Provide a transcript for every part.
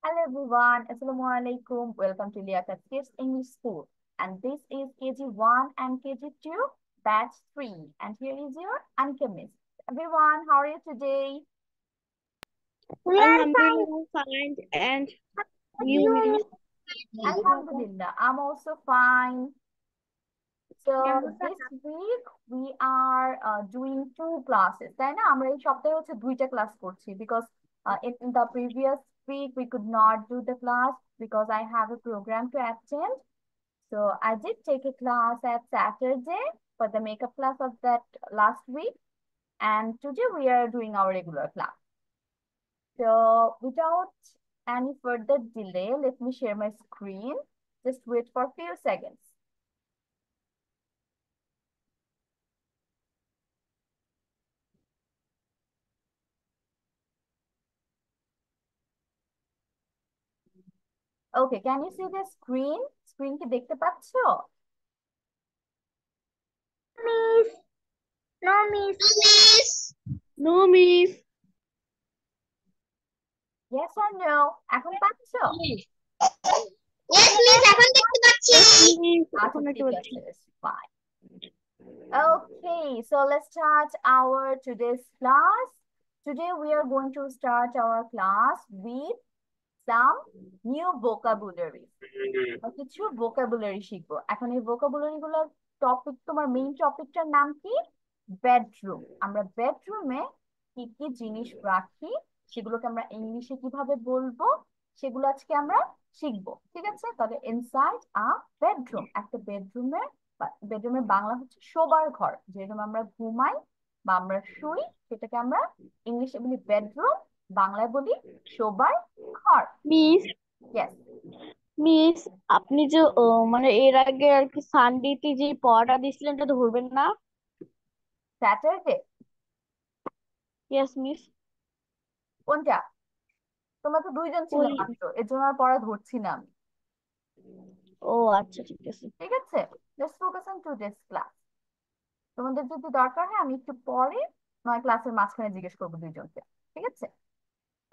Hello everyone, Assalamu alaikum. Welcome to Liaquat Kids English School. And this is KG1 and KG2, batch 3. And here is your Anka Miss. Everyone, how are you today? We are fine. Alhamdulillah, fine. And But you, you miss? Alhamdulillah, I'm also fine. So this week we are doing two classes. তাই না? আমরা এই সপ্তাহে হচ্ছে দুইটা class করছি because in the previous week we could not do the class because I have a program to attend. So I did take a class at Saturday for the makeup class of that last week, and today we are doing our regular class. So without any further delay, let me share my screen. Just wait for a few seconds. Okay, can you see the screen? Screen কি দেখতে পাচ্ছো? miss. No miss. Miss. No, miss. Yes or no? এখন পাচ্ছো? Yes, miss. এখন দেখতে পাচ্ছি। Miss, আচ্ছা এখন একটু ঠিক বলছি। আছে, it's fine. Okay, so let's start our today's class. Today we are going to start our class with some new vocabulary. কিছু vocabulary শিখবো। এখন এই vocabulary গুলোর টপিক, তোমার মেইন টপিকটার নাম কি? বেডরুম। আমরা বেডরুমে কি কি জিনিস রাখি, সেগুলোকে আমরা ইংলিশে কিভাবে বলবো, সেগুলো আজকে আমরা শিখবো। ঠিক আছে? তাহলে ইনসাইড আ বেডরুম, একটা বেডরুমের বাংলা হচ্ছে শোবার ঘর। যেরকম আমরা ঘুমাই বা আমরা শুই, সেটাকে আমরা ইংলিশে বলি বেডরুম, বাংলায় বলি শোবার ঘর। Miss yes. মিস আপনি যে মানে এর আগে আর কি সানডেতে যে পড়াটা দিছিলেন এটা ধরবেন না? স্যাটারডে? Yes miss. কোনটা? তোমরা তো দুইজন ছিল ওই মাত্র, এর জন্য আর পড়া ধরছি না আমি। ও আচ্ছা, ঠিক আছে। ঠিক আছে, let's focus on today's class. তোমাদের যদি দরকার হয় আমি একটু পরে নয় ক্লাসের মাঝখানে জিজ্ঞেস করবো দুইজনকে। ঠিক আছে?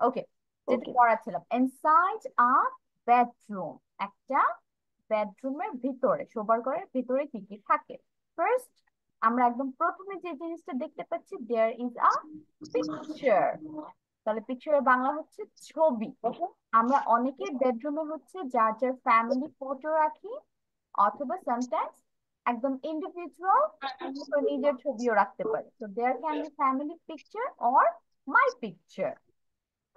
ওকে, যেটা ওকে। পড়াচ্ছিলাম, ইনসাইড আ বেডরুম, একটা বেডরুমের ভিতরে, শোবার ঘরের ভিতরে কি কি থাকে। ফার্স্ট, আমরা একদম প্রথমে যে জিনিসটা দেখতে পাচ্ছি, দেয়ার ইজ আ পিকচার। তাহলে পিকচারের বাংলা হচ্ছে ছবি। আমরা অনেকের বেডরুমে হচ্ছে যার যার ফ্যামিলি ফটো রাখি, অথবা সামটাইমস একদম ইন্ডিভিজুয়াল নিজের ছবিও রাখতে পারি। তো there can be family picture or my picture,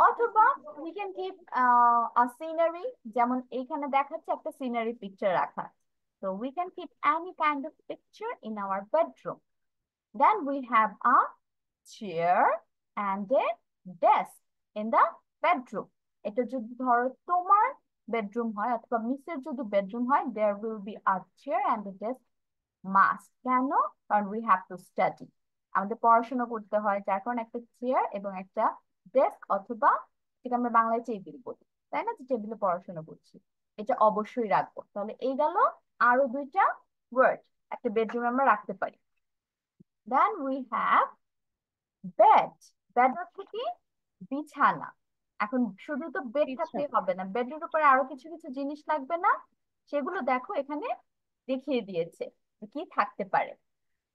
অথবা we can keep a scenery, যেমন এইখানে দেখাচ্ছে একটা সিনারি পিকচার রাখা। So we can keep any kind of picture in our bedroom. Then we have a chair and a desk in the bedroom. এটা যদি ধরো তোমার বেডরুম হয় অথবা মিসের যদি বেডরুম হয়, there will be a chair and a desk must. কেন? কারণ we have to study, আমাদের পড়াশোনা করতে হয়, যার কারণে একটা চেয়ার এবং একটা ডেস্ক, অথবা যেটা আমরা বাংলায় টেবিল বলি, তাই না, যে টেবিলে পড়াশোনা করছি, এটা অবশ্যই রাখবো। তাহলে এই গেল আরো দুইটা ওয়ার্ড একটা বেডরুমে আমরা রাখতে পারি। Then we have bed. Bed হচ্ছে কি? বিছানা। এখন শুধু তো বেড থাকলে বিছানা। হবে না, বেডের উপরে আরো কিছু কিছু জিনিস লাগবে না? সেগুলো দেখো এখানে দেখিয়ে দিয়েছে যে কি থাকতে পারে।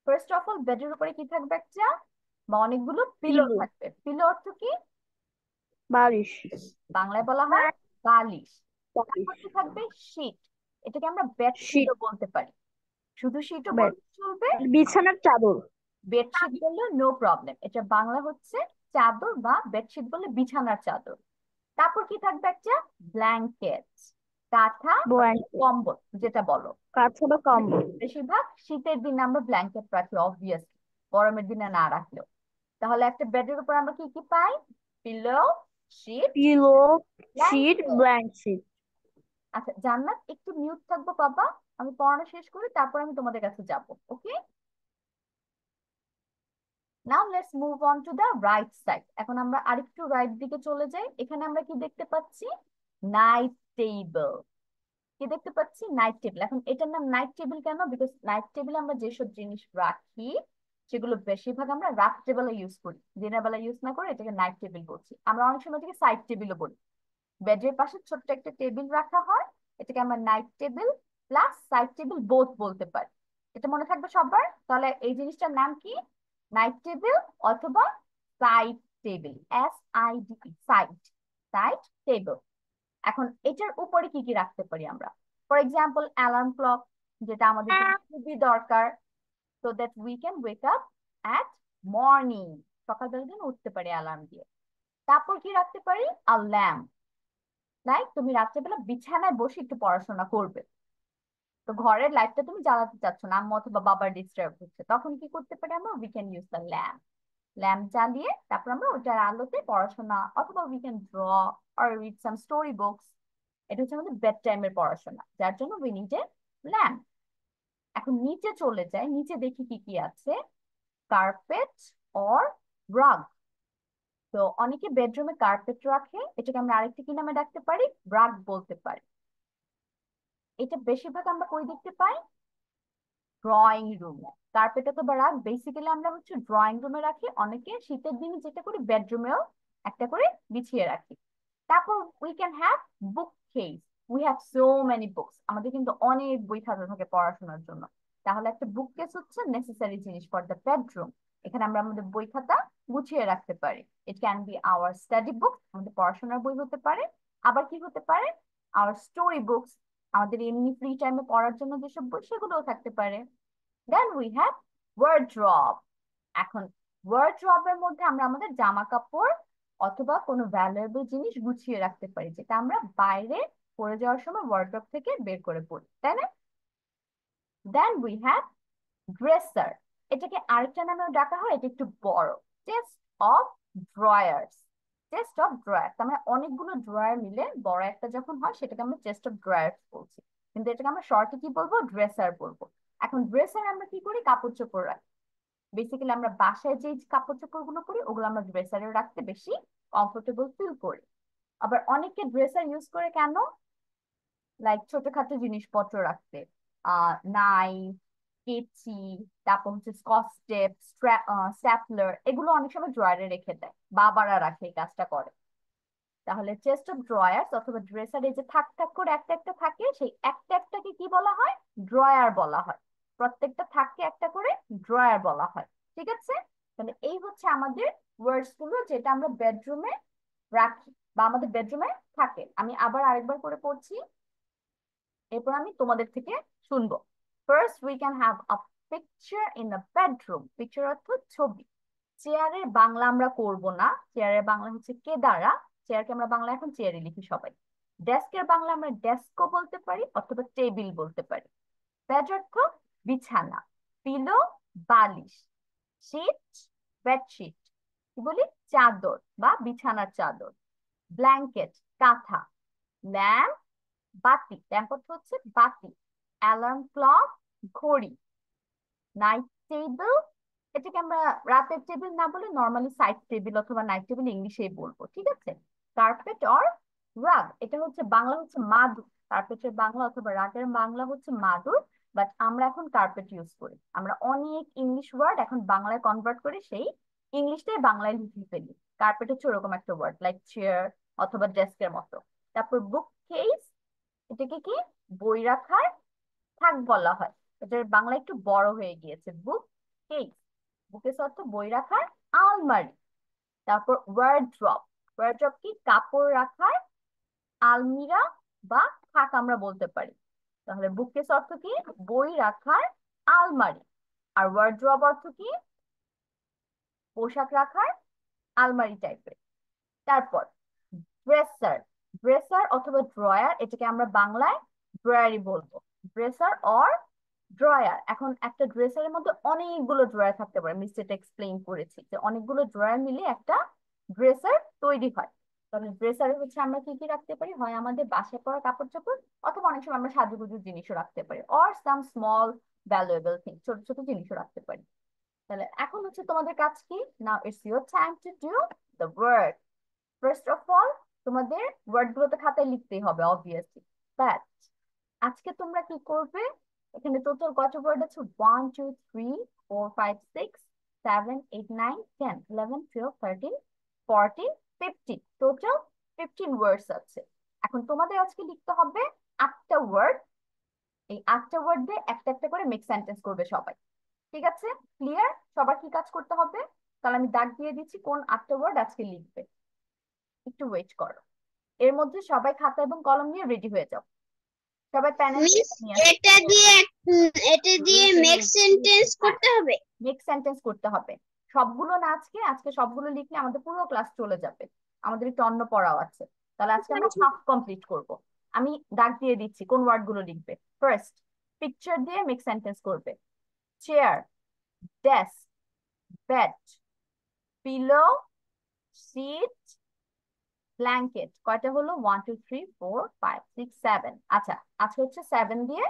ফার্স্ট অফ অল, বেডের উপরে কি থাকবে? একটা বা অনেকগুলো পিলো পিলো। থাকবে। পিলো অর্থ কি? বালিশ। বাংলায় বলা হয় বালিশ। বালিশ। তারপর কি থাকবে? শীট। এটাকে আমরা শীট। বেডশিটও বলতে পারি, শুধু শীটও বেড। বলতে চলবে, বিছানার চাদর। বেডশিট বললে নো প্রবলেম। এটা বাংলা হচ্ছে চাদর, বা বেডশিট বললে বিছানার চাদর। তারপর কি থাকবে? একটা ব্ল্যাঙ্কেট, কাঁথা বা ব্ল্যাঙ্কেট। কম্বল যেটা বলো। কাঁথা বা কম্বল। বেশিরভাগ শীতের দিনে আমরা ব্ল্যাঙ্কেট রাখি অবভিয়াসলি, গরমের দিনে না রাখলেও। তাহলে একটা বেডের উপর আমরা কি কি পাই? Pillow, sheet, pillow, sheet, blanket. Blanket. আচ্ছা জান্নাত, একটু মিউট থাকবো বাবা, আমি পড়ানো শেষ করি, তারপর আমি তোমাদের কাছে যাব। Okay, now let's move on to the right side. এখন আমরা আরেকটু রাইট দিকে চলে যাই। এখানে আমরা কি দেখতে পাচ্ছি? Night table. কি দেখতে পাচ্ছি? Night table. এখন এটার নাম নাইট টেবিল কেন? বিকজ নাইট টেবিলে আমরা যেসব জিনিস রাখি সেগুলো বেশিরভাগ আমরা রাত্রেবেলা ইউজ করি, দিনের বেলা ইউজ না করে এটাকে নাইট টেবিল বলছি। আমরা অনেক সময় এটাকে সাইড টেবিলও বলি। বেডের পাশে ছোট্ট একটা টেবিল রাখা হয়, এটাকে আমরা night table plus side table both বলতে পারি। এটা মনে থাকবে সবার। তাহলে এই জিনিসটার নাম কি? নাইট টেবিল অথবা side table, SID, side, side table. এখন এটার উপরে কি কি রাখতে পারি আমরা? ফর এক্সাম্পল অ্যালার্ম ক্লক, যেটা আমাদের জন্য খুবই দরকার, so that we can wake up at morning, সকালবেলা যেন উঠতে পারি অ্যালার্ম দিয়ে। তারপর কি রাখতে পারি? আ ল্যাম্প, লাইক তুমি রাত্রেবেলা বিছানায় বসে একটু পড়াশোনা করবে, তো ঘরের লাইটটা তুমি জ্বালাতে চাচ্ছ না, আম্মু অথবা বাবার ডিস্টার্ব হচ্ছে, তখন কি করতে পারি আমরা? We can use the lamp. Lamp জ্বালিয়ে তারপর আমরা ওইটার আলোতে পড়াশোনা, অথবা we can draw or read some story books. এটা হচ্ছে আমাদের বেড টাইমের পড়াশোনা, যার জন্য উই নিড এ ল্যাম্প। এখন নিচে চলে যাই, নিচে দেখি কি কি আছে। কার্পেট অর রাগ। তো অনেকে বেডরুমে কার্পেট রাখে, এটাকে আমরা আরেকটা কি নামে ডাকতে পারি? রাগ বলতে পারি। এটা বেশিরভাগ আমরা কই দেখতে পাই? ড্রয়িং রুমে। কার্পেট অথবা রাগ বেসিক্যালি আমরা হচ্ছে ড্রয়িং রুমে রাখি, অনেকে শীতের দিনে যেটা করি বেডরুমেও একটা করে বিছিয়ে রাখি। তারপর we can have book case. We have so many books, আমাদের কিন্তু অনেক বই খাতা থাকে পড়াশোনার জন্য। তাহলে একটা বুক কেস হচ্ছে নেসেসারি জিনিস ফর দ্য বেডরুম। এখানে আমরা আমাদের বই খাতা গুছিয়ে রাখতে পারি। It can be our study book, আমাদের পড়াশোনার বই হতে পারে। আবার কি হতে পারে? আওয়ার স্টোরি বুকস, আমাদের এমনি ফ্রি টাইমে পড়ার জন্য যেসব বই সেগুলোও থাকতে পারে। Then we have wardrobe. এখন ওয়ারড্রবের মধ্যে আমরা আমাদের জামা কাপড় অথবা কোনো ভ্যালুয়েবল জিনিস গুছিয়ে রাখতে পারি, যেটা আমরা বাইরে পরে যাওয়ার সময় ওয়ারড্রব থেকে বের করে পড়ি, তাই না? Then we have dresser. এটাকে আরেকটা নামেও ডাকা হয়, এটা একটু বড়। Chest of drawers. Chest of drawers, আমরা অনেকগুলো ড্রয়ার মিলে বড় একটা যখন হয় সেটাকে আমরা চেস্ট অফ ড্রয়ার্স বলছি, কিন্তু এটাকে আমরা শর্টে কি বলবো? ড্রেসার বলবো। এখন ড্রেসার আমরা কি করি? কাপড় চোপড় রাখি। বেসিক্যালি আমরা বাসায় যে কাপড় চোপড় গুলো করি ওগুলো আমরা ড্রেসারে রাখতে বেশি কমফোর্টেবল ফিল করি। আবার অনেকে ড্রেসার ইউজ করে কেন? লাইক ছোটখাটো জিনিসপত্র রাখতে, নাইফ, কেচি, তারপর হচ্ছে স্কচ টেপ, স্ট্যাপলার, এগুলো অনেক সময় ড্রয়ারে রেখে দেয়, বাবারা রাখে, এই কাজটা করে। তাহলে চেস্ট অফ ড্রয়ার্স অথবা ড্রেসারে যে থাক থাক করে একটা একটা থাকে, সেই একটা একটাকে কি বলা হয়? ড্রয়ার বলা হয়। প্রত্যেকটা থাককে একটা করে ড্রয়ার বলা হয়। ঠিক আছে? তাহলে এই হচ্ছে আমাদের ওয়ার্ডস গুলো যেটা আমরা বেডরুমে রাখি বা আমাদের বেডরুমে থাকে। আমি আবার আরেকবার করে পড়ছি, এরপর আমি তোমাদের থেকে শুনবো। First we can have a picture in a bedroom. Picture অর্থ ছবি। চেয়ারের বাংলা আমরা করব না, চেয়ারের বাংলা হচ্ছে কেদারা। চেয়ারকে আমরা বাংলা এখন চেয়ারই লিখি সবাই। ডেস্কের বাংলা আমরা ডেস্কও বলতে পারি অথবা টেবিল বলতে পারি। বেড অর্থ বিছানা। পিলো বালিশ। শীট বেডশিট, কি বলি? চাদর বা বিছানার চাদর। ব্ল্যাঙ্কেট কাঁথা। ল্যাম্প বাতি, ল্যাম্প অর্থ হচ্ছে বাতি। অ্যালার্ম ক্লক ঘড়ি। নাইট টেবিল, এটাকে আমরা রাতের টেবিল না বলে নর্মালি সাইড টেবিল অথবা নাইট টেবিল ইংলিশেই বলবো, ঠিক আছে? কার্পেট অর রাগ, এটা হচ্ছে বাংলা হচ্ছে মাদুর। কার্পেটের বাংলা অথবা রাগের বাংলা হচ্ছে মাদুর, বাট আমরা এখন কার্পেট ইউজ করি। আমরা অনেক ইংলিশ ওয়ার্ড এখন বাংলায় কনভার্ট করে সেই ইংলিশটাই বাংলায় লিখে ফেলি। কার্পেট হচ্ছে ওরকম একটা ওয়ার্ড, লাইক চেয়ার অথবা ডেস্কের মতো। তারপর বুক কেস, এটাকে কি বই রাখার থাক বলা হয়, এটার বাংলা একটু বড় হয়ে গিয়েছে। বুক কেস, বুকেস অর্থ বই রাখার আলমারি। তারপর ওয়ারড্রপ, ওয়ারড্রপ কি কাপড় রাখার আলমিরা বা থাক আমরা বলতে পারি। তাহলে বুককেস অর্থ কি বই রাখার আলমারি, আর ওয়ারড্রপ অর্থ কি পোশাক রাখার আলমারি টাইপের। তারপর ড্রেসার, ড্রেসার অথবা ড্রয়ার, এটাকে আমরা বাংলায় ড্রয়ারই বলবো। Dresser or drawer. এখন একটা ড্রেসারের মধ্যে অনেকগুলো ড্রয়ার থাকতে পারে, আমি সেটা এক্সপ্লেইন করেছি যে অনেকগুলো ড্রয়ার মিলে একটা ড্রেসার তৈরি হয়। তাহলে ড্রেসারে হচ্ছে আমরা কি কি রাখতে পারি? হয় আমাদের বাসায় পরা কাপড় চোপড়, অথবা অনেক সময় আমরা সাজুগুজু জিনিসও রাখতে পারি, or some small valuable thing, ছোট ছোট জিনিসও রাখতে পারি। তাহলে এখন হচ্ছে তোমাদের কাজ কি? Now it's your time to do the work. First of all তোমাদের ওয়ার্ড গুলো তো খাতায় লিখতেই হবে অবভিয়াসলি, বাট আজকে তোমরা কি করবে? এখানে টোটাল কত ওয়ার্ড আছে? 1 2 3 4 5 6 7 8 9 10 11 12 13 14 15, টোটাল 15 ওয়ার্ডস আছে। এখন তোমাদের আজকে লিখতে হবে 8টা ওয়ার্ড। এই 8টা ওয়ার্ড দিয়ে একটা একটা করে মেক সেন্টেন্স করবে সবাই। ঠিক আছে? ক্লিয়ার? সবার কি কাজ করতে হবে? তাহলে আমি দাগ দিয়ে দিচ্ছি কোন 8টা ওয়ার্ড আজকে লিখবে। একটু ওয়েট করো। এর মধ্যে সবাই খাতা এবং কলম নিয়ে রেডি হয়ে যাও। সবাই প্যান এন্ড মিস পেপার নিয়ে আসো। এটা দিয়ে মেক সেন্টেন্স করতে হবে। মেক সেন্টেন্স করতে হবে। সবগুলো না, আজকে আজকে সবগুলো লিখলে আমাদের পুরো ক্লাস চলে যাবে। আমাদের একটু অন্য পড়াও আছে। তাহলে আজকে আমরা হাফ কমপ্লিট করব। আমি দাগ দিয়ে দিচ্ছি কোন ওয়ার্ড গুলো লিখবে। ফার্স্ট, পিকচার দিয়ে মেক সেন্টেন্স করবে। Chair, desk, bed, pillow, seat, blanket. কয়টা হলো? 1 2 3 4 5 6 7। আচ্ছা, আজকে হচ্ছে 7 দিয়ে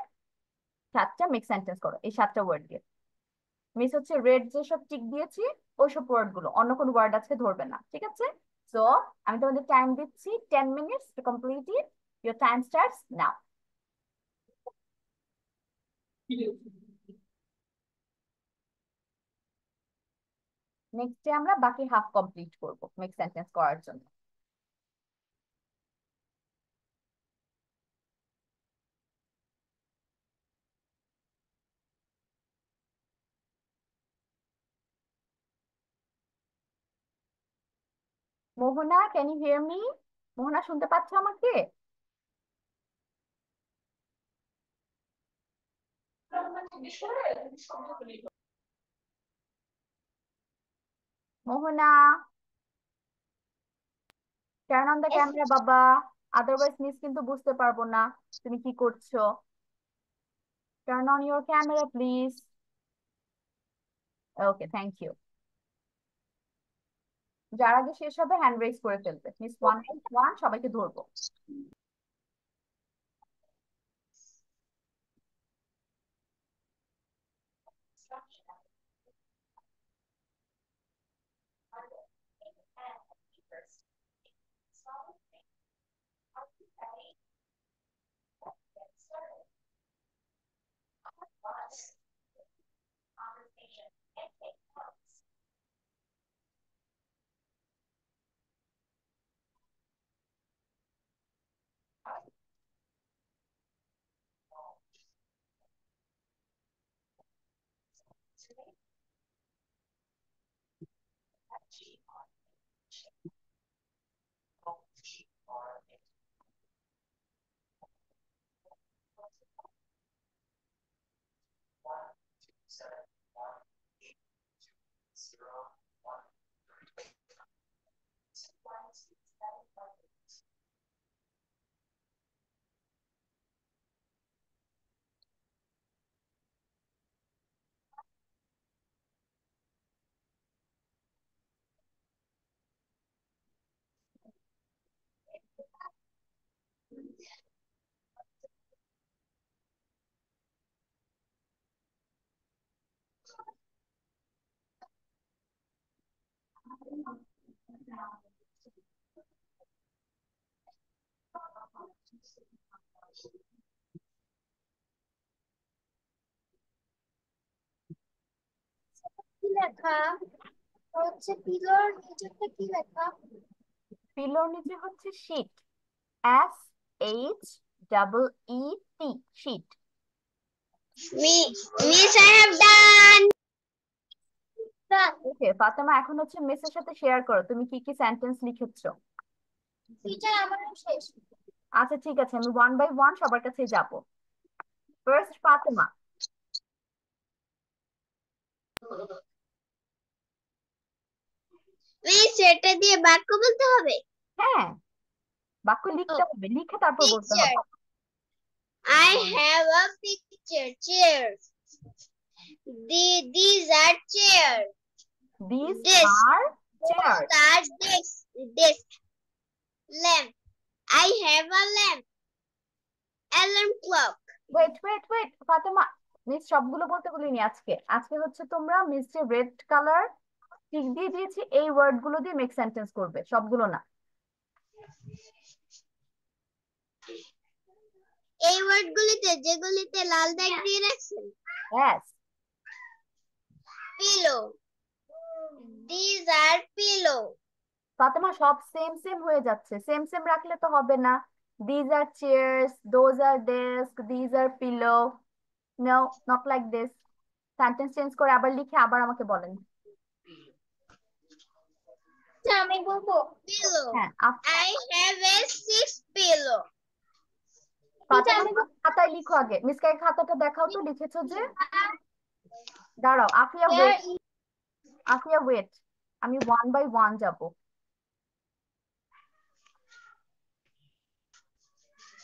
7টা মেক সেন্টেন্স করো, এই 7টা ওয়ার্ড দিয়ে। মিস হচ্ছে রেড যেসব টিক দিয়েছি ওইসব ওয়ার্ড গুলো, অন্য কোন ওয়ার্ড আছে ধরবে না। ঠিক আছে? সো আমি তোমাদের টাইম দিচ্ছি 10 minutes to complete it. Your time starts now. Next day আমরা বাকি হাফ কমপ্লিট করব মেক সেন্টেন্স করার জন্য। Mohona, can you hear me? Mohona, শুনতে পাচ্ছ আমাকে? Mohona, turn on the camera বাবা, আদারওয়াইজ মিস কিন্তু বুঝতে পারবো না তুমি কি করছো। Turn on your camera please. Okay, thank you. যার আগে শেষ হবে হ্যান্ড রেজ করে ফেলবে। মিস 1 বাই 1 সবাইকে ধরবো। কি লেখা হচ্ছে পিলোর নিচেরটা কি লেখা? পিলোর নিচে হচ্ছে sheet. S H double E T, sheet. Miss I have done. Okay Fatema, এখন হচ্ছে মিসের সাথে শেয়ার করো তুমি কি কি সেন্টেন্স লিখেছো। টিচার আমারও শেষ। আচ্ছা ঠিক আছে, আমি 1 বাই 1 সবার কাছে যাব। ফার্স্ট ফাতেমা। মিস এটা দিয়ে বাক্য বলতে হবে। হ্যাঁ, বাক্য লিখতে হবে, লিখে তারপর বলতে হবে। Picture. I have a picture. Chairs. These are chairs. These Desk. are chairs. These are desk. Lamp. I have a lamp. Alarm clock. Wait wait wait Fatema, miss সবগুলো বলতে বলিনি আজকে। আজকে হচ্ছে তোমরা মিস যে রেড কালার টিক দিয়ে দিয়েছি এই ওয়ার্ড গুলো দিয়ে মেক সেন্টেন্স করবে, সবগুলো না। এই ওয়ার্ডগুলিতে যেগুলিতে লাল দাগ দিয়ে রাখছেন। Yes. Pillow. These are pillow. Fatema সব সেম সেম হয়ে যাচ্ছে, সেম সেম রাখলে তো হবে না। These are chairs, those are desk, these are pillow. No, not like this. Sentence change করে আবার লিখে আবার আমাকে বলেন। আমি বলবো Pillow. হ্যাঁ I have a six pillow. Fatema খাতায় লিখো আগে। মিসকাই খাতাটা দেখাও তো, লিখেছো যে। দাঁড়াও আফিয়া ওয়েট, আফিয়া ওয়েট, আমি 1 বাই 1 যাব।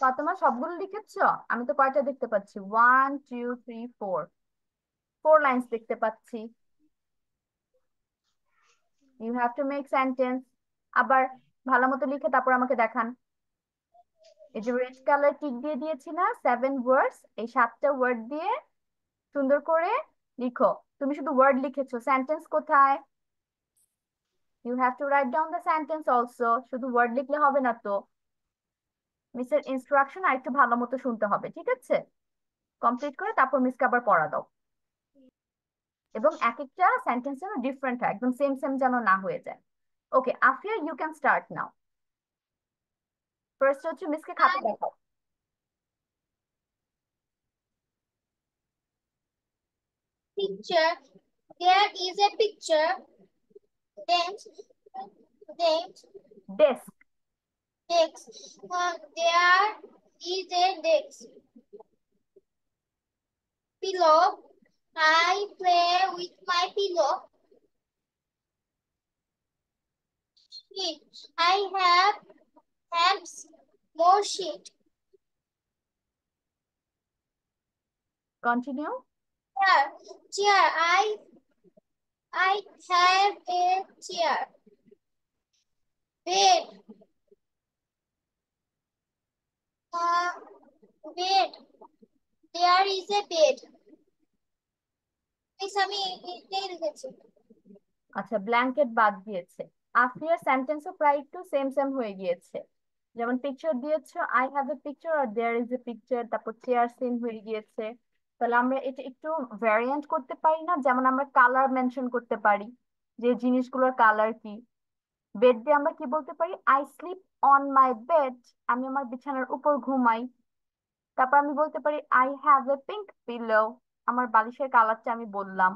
ফাতেমা সবগুলো লিখেছো? আমি তো কয়টা দেখতে পাচ্ছি, 1 2 3 4, 4 লাইন্স দেখতে পাচ্ছি। You have to make sentence. আবার ভালো মতো লিখে তারপর আমাকে দেখান। এই যে রেড কালার টিক দিয়ে দিয়েছি না, 7 ওয়ার্ডস, এই 7টা ওয়ার্ড দিয়ে সুন্দর করে লিখো। তুমি শুধু ওয়ার্ড লিখেছো, সেন্টেন্স কোথায়? You have to write down the sentence also. শুধু ওয়ার্ড লিখলে হবে না তো, মিসের ইনস্ট্রাকশন আর একটু ভালো মতো শুনতে হবে, ঠিক আছে? কমপ্লিট করে তারপর মিসকে আবার পড়া দাও। এবং এক একটা সেন্টেন্স যেন ডিফারেন্ট হয়, একদম সেম সেম যেন না হয়ে যায়। Okay Afia, you can start now. First হচ্ছে মিসকে খাতা দেখাও। picture. There is a picture. Then, then desk, desk. There is a desk. Pillow. I play with my pillow. Sheet. I have more sheet. Continue. Chair. Chair. I have a chair. Bed. Bed. There is a bed. আমি এটাই লিখেছি। আচ্ছা blanket বাদ দিয়েছে। আফিয়ার সেন্টেন্সও প্রায় একটু same same হয়ে গিয়েছে। যেমন পিকচার দিয়েছো, আই হ্যাভ এ পিকচার আর দেয়ার ইজ এ পিকচার, তারপর চেয়ার সেম হয়ে গিয়েছে। তাহলে আমরা এটা একটু ভ্যারিয়েন্ট করতে পারি না? যেমন আমরা কালার মেনশন করতে পারি, যে জিনিসগুলোর কালার কি। বেড দিয়ে আমরা কি বলতে পারি? I sleep on my bed, আমি আমার বিছানার উপর ঘুমাই। তারপর আমি বলতে পারি I have a pink pillow, আমার বালিশের কালারটা আমি বললাম।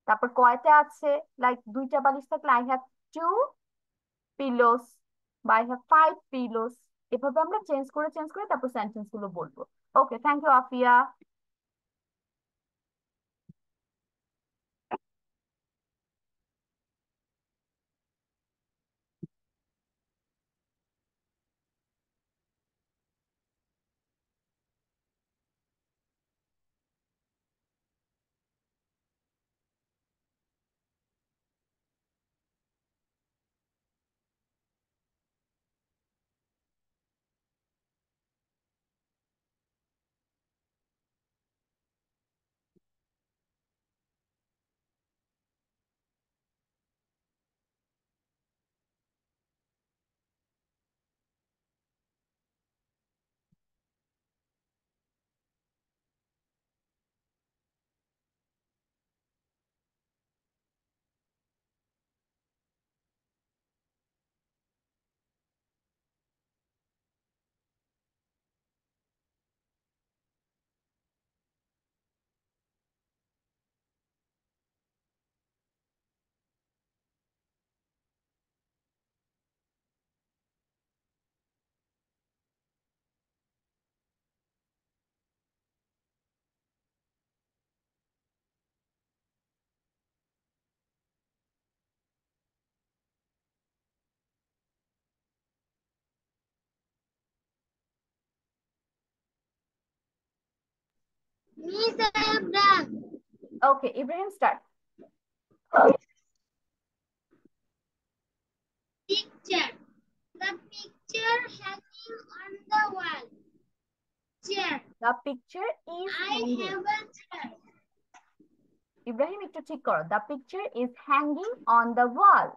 তারপর কয়টা আছে, লাইক 2টা বালিশ থাকলে আই হ্যাভ 2 পিলোস বা আই হ্যাভ 5 পিলোস। এভাবে আমরা চেঞ্জ করে তারপর সেন্টেন্স গুলো বলবো। Okay, thank you Afia. Miss, I am done. Okay Ibrahim start. Picture. The picture hanging on the wall. Chair. The picture is I hanging. have a chair. Ibrahim একটু ঠিক করো, the picture is hanging on the wall.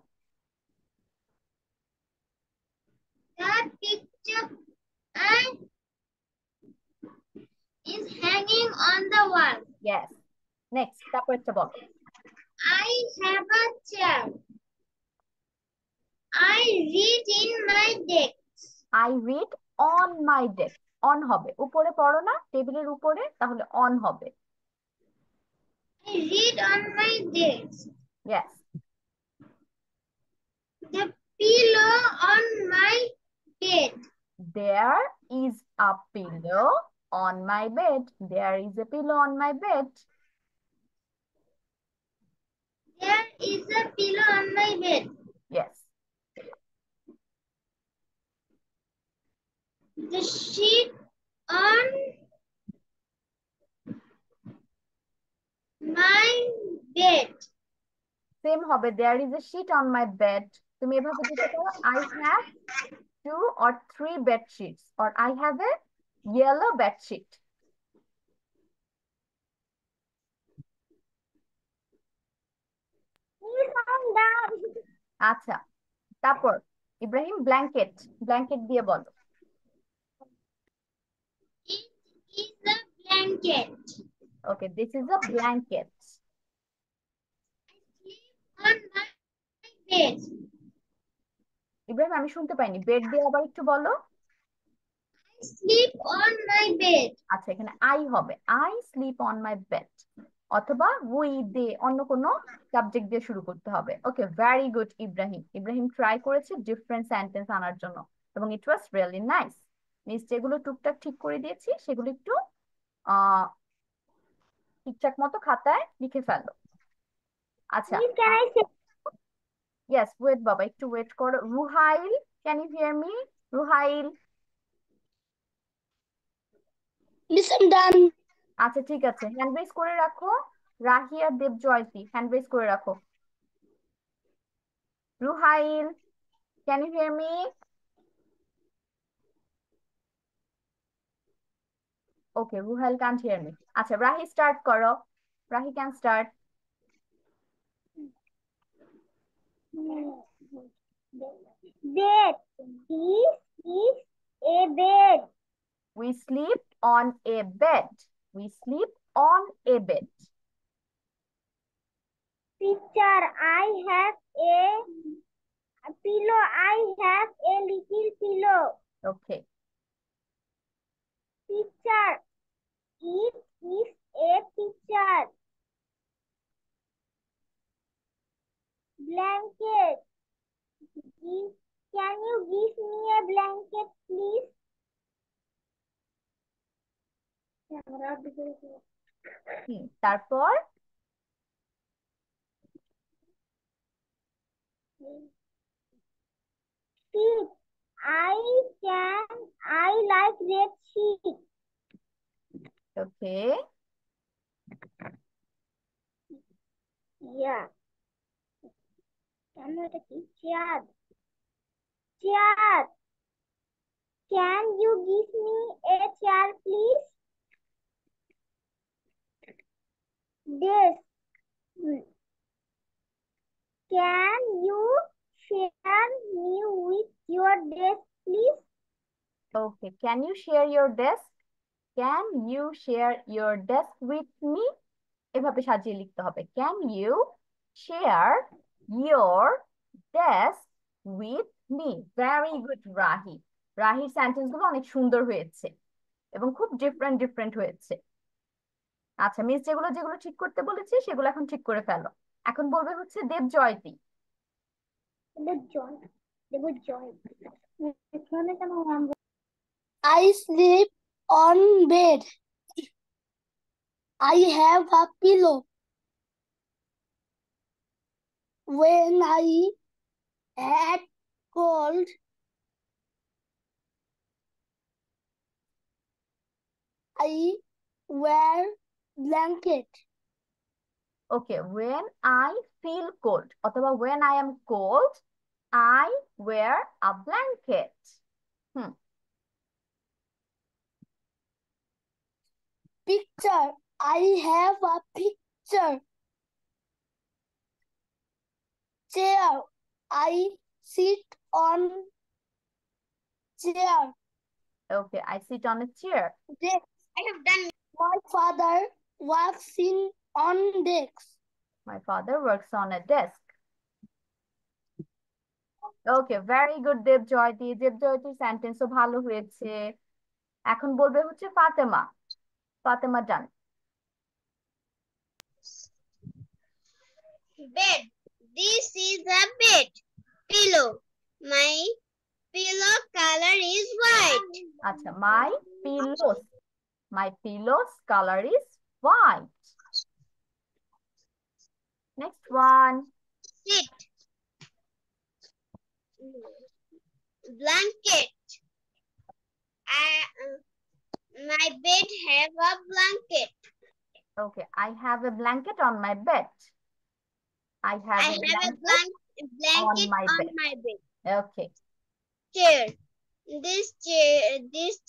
The picture is hanging on the wall. Yes, next তারপর একটা বলো। I have a chair. I read in my desk. I read on my desk. On হবে, উপরে পড়ো না, টেবিলের উপরে, তাহলে on হবে। I read on my desk. Yes. The pillow on my bed. There is a pillow on my bed. There is a pillow on my bed. There is a pillow on my bed. Yes. The sheet on my bed. Same হবে, there is a sheet on my bed. তুমি এভাবে দিতে পারো, I have 2 or 3 bed sheets, or I have a yellow bed sheet. আচ্ছা, তারপর Ibrahim blanket, blanket দিয়ে বলো। It is a blanket. Okay, this is a blanket. On my bed. Ibrahim আমি শুনতে পাইনি, বেড দিয়ে আবার একটু বলো। I sleep on my bed. আচ্ছা, এখানে আই হবে, I sleep on my bed, অথবা উই দে, অন্য কোনো সাবজেক্ট দিয়ে শুরু করতে হবে। Okay, very good Ibrahim. Ibrahim try করেছে ডিফারেন্ট সেন্টেন্স আনার জন্য, এবং it was really nice. Miss যেগুলো টুকটাক ঠিক করে দিয়েছি সেগুলো একটু আহ ঠিকঠাক মতো খাতায় লিখে ফেলো। আচ্ছা, ইয়েস, ওয়েট বাবা, একটু ওয়েট করো। Ruhail, can you hear me? Ruhail. Miss, I'm done. আচ্ছা, ঠিক আছে, হ্যান্ড রেজ করে রাখো। রাহি আর দেবজয়তী, হ্যান্ড রেজ করে রাখো। Ruhail, can you hear me? Okay, Ruhail can't hear me. আচ্ছা, রাহি স্টার্ট করো। Rahi can start. Bed. This is a bed. We sleep on a bed. We sleep on a bed. Picture. I have a pillow. I have a little pillow. Okay. Picture. It is a picture. Blanket. Can you give me a blanket, please? তারপর Sheet. I like red sheet. Okay. Yeah. Chair. Chair. Can you give me a chair, please? Desk. Can you share me with your desk, please? Okay. Can you share your desk? Can you share your desk with me? এভাবে সাজিয়ে লিখতে হবে। Can you share your desk with me? Very good, Rahi. রাহির sentence গুলো অনেক সুন্দর হয়েছে এবং খুব ডিফারেন্ট ডিফারেন্ট হয়েছে। আচ্ছা, মিস যেগুলো যেগুলো ঠিক করতে বলেছি সেগুলো এখন ঠিক করে ফেলো। এখন বলবে হচ্ছে দেবজয়তী। I sleep on bed. I have a pillow. When I had cold, I wear blanket. Okay, when I feel cold অথবা when I am cold I wear a blanket. Hmm, Picture. I have a picture. Chair. I sit on chair. okay, I sit on a chair. Desk. I have done. My father works on desk. My father works on a desk. Okay, very good Debjoyti. দেবজয়তির সেন্টেন্সও ভালো হয়েছে। এখন বলবে হচ্ছে Fatema. Fatema done. Bed. This is a bed. Pillow. My pillow color is white. আচ্ছা, my pillows color is white. Next one. Sit. Blanket. My bed have a blanket. Okay, I have a blanket on my bed. I have I a have a blanket on blanket my on bed. my bed. Okay. Chair. This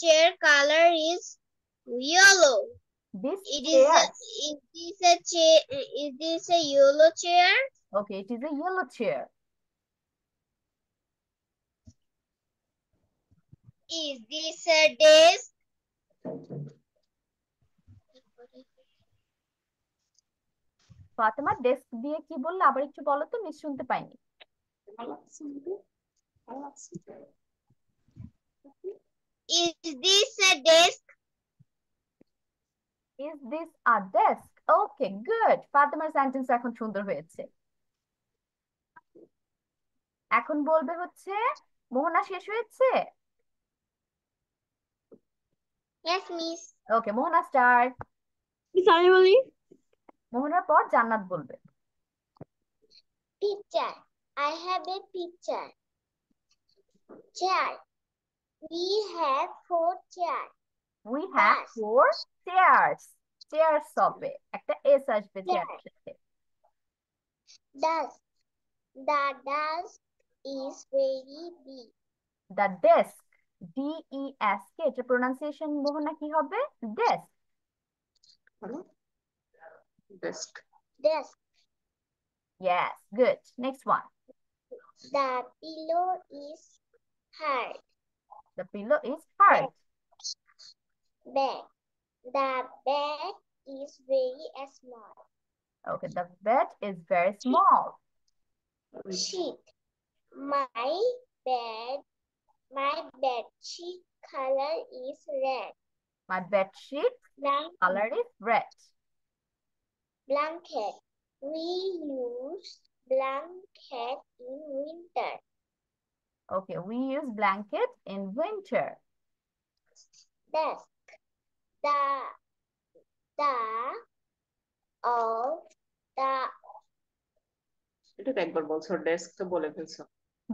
chair color is yellow. This It chair. is this a chair? Is this a yellow chair? Okay, it is a yellow chair. Is this a desk? Fatema, desk দিয়ে কি বললে? আবার একটু বলো তো, miss শুনতে পাইনি। Is this a desk? Is this a desk? Okay, good. ফাতেমার সেন্টেন্স এখন সুন্দর হয়েছে। এখন বলবে হচ্ছে মোহনা, শেষ হয়েছে? Yes, miss. ওকে, মোহনা স্টার্ট। মিস আমি বলি। মোহনার পর জান্নাত বলবে। Picture. I have a picture. Chair. We have 4 chairs. We have Desk. 4 chairs. Chairs হবে, একটা এস আসবে Chair. চেয়ারের সাথে। Desk. The desk is very big. The desk, DESK, এটা প্রোনাউন্সিয়েশন মোহনা কি হবে? Desk. Desk. Desk. Yes, good. Next one. The pillow is hard. The pillow is hard. Bed. The bed is very small. Okay, the bed is very small. Sheet. My bed sheet color is red. My bed sheet color is red. Blanket. We use blanket in winter. Okay, we use blanket in winter. Desk. The of the এটা তো একবার বলছো, desk তো বলে ফেলছো।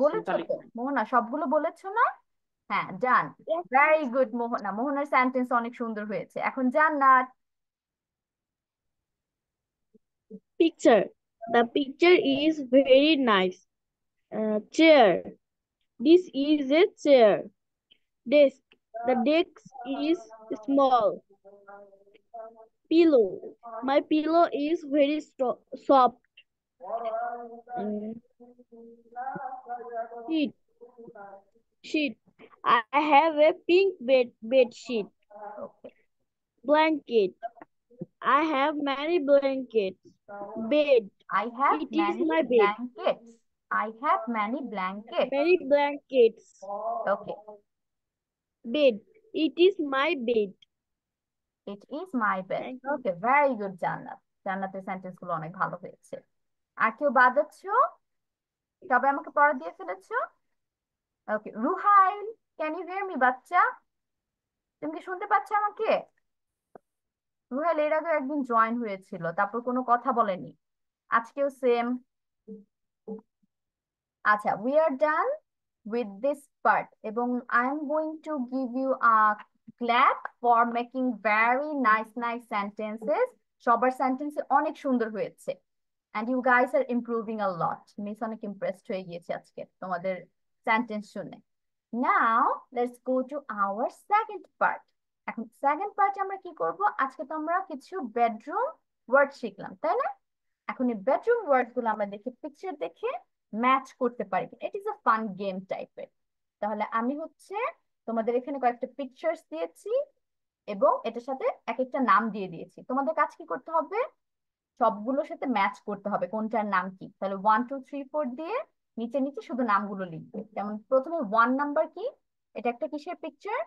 বলেছো তো মোহনা, সবগুলো বলেছো না? হ্যাঁ, ডান। ভেরি গুড মোহনা। মোহনার সেন্টেন্স অনেক সুন্দর হয়েছে। এখন জান্নাত। Picture. The picture is very nice. Chair. This is a chair. Desk. The desk is small. Pillow. My pillow is very soft. Sheet. Sheet. I have a pink bed sheet. Okay. Blanket. I have many blankets. Bed. I have It is many my bed. blankets. I have many blankets. Many blankets. Okay. Bed. It is my bed. It is my bed. Thank you. Okay, very good জান্নাত। জান্নাতের sentence গুলো অনেক ভালো হয়েছে। আর কেউ বাদ আছো? সবাই আমাকে পড়া দিয়ে ফেলেছো? ওকে, রুহাইল, ক্যান ইউ হিয়ার মি বাচ্চা? তুমি কি শুনতে পাচ্ছ আমাকে? রুহাইল এর আগে একদিন জয়েন হয়েছিল, তারপর কোনো কথা বলেনি। আজকেও সেম। আচ্ছা, we are done with this part এবং I am going to give you a clap for making very nice sentences. সবার সেন্টেন্স অনেক সুন্দর হয়েছে and you guys are improving a lot. Miss অনেক ইমপ্রেসড হয়ে গিয়েছে আজকে তোমাদের সেন্টেন্স শুনে। Now let's go to our second part. এখন সেকেন্ড পার্টে আমরা কি করব? আজকে তো আমরা কিছু বেডরুম ওয়ার্ড শিখলাম, তাই না? এখন এই বেডরুম ওয়ার্ড গুলো আমরা দেখে পিকচার দেখে ম্যাচ করতে পারি। It is a fun game টাইপের। তাহলে আমি হচ্ছে তোমাদের এখানে কয়েকটা পিকচার্স দিয়েছি এবং এটার সাথে এক একটা নাম দিয়ে দিয়েছি। তোমাদের কাজ কি করতে হবে? সবগুলোর সাথে ম্যাচ করতে হবে কোনটার নাম কি। তাহলে 1 2 3 4 দিয়ে নিচে নিচে শুধু নামগুলো লিখবে। যেমন প্রথমে 1 নাম্বার কি, এটা একটা কিসের পিকচার?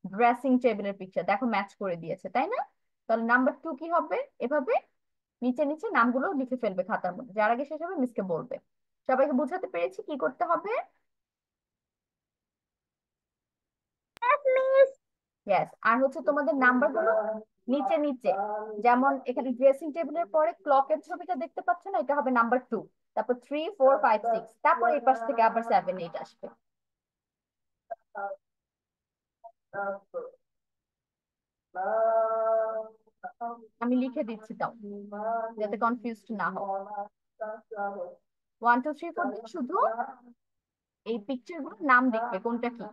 ড্রেসিং টেবিলের পিকচার। দেখো ম্যাচ করে দিয়েছে, তাই না? তাহলে নাম্বার 2 কি হবে? এভাবে নিচে নিচে নামগুলো লিখে ফেলবে খাতার মধ্যে, যার আগে শেষ হবে মিসকে বলবে। সবাইকে বুঝাতে পেরেছি কি করতে হবে? ইয়েস। আর হচ্ছে তোমাদের নাম্বার গুলো নিচে নিচে, যেমন এখানে ড্রেসিং টেবিলের পরে ক্লকের ছবিটা দেখতে পাচ্ছ না, এটা হবে নাম্বার 2, তারপর 3, 4, 5, 6, তারপর এই পাশ থেকে আবার 7, 8 আসবে। আমি লিখে দিচ্ছি, তাও যাতে কনফিউজড না হও। 1, 2, 3, 4 দিয়ে শুধু এই পিকচার গুলোর নাম দেখবে কোনটা কি।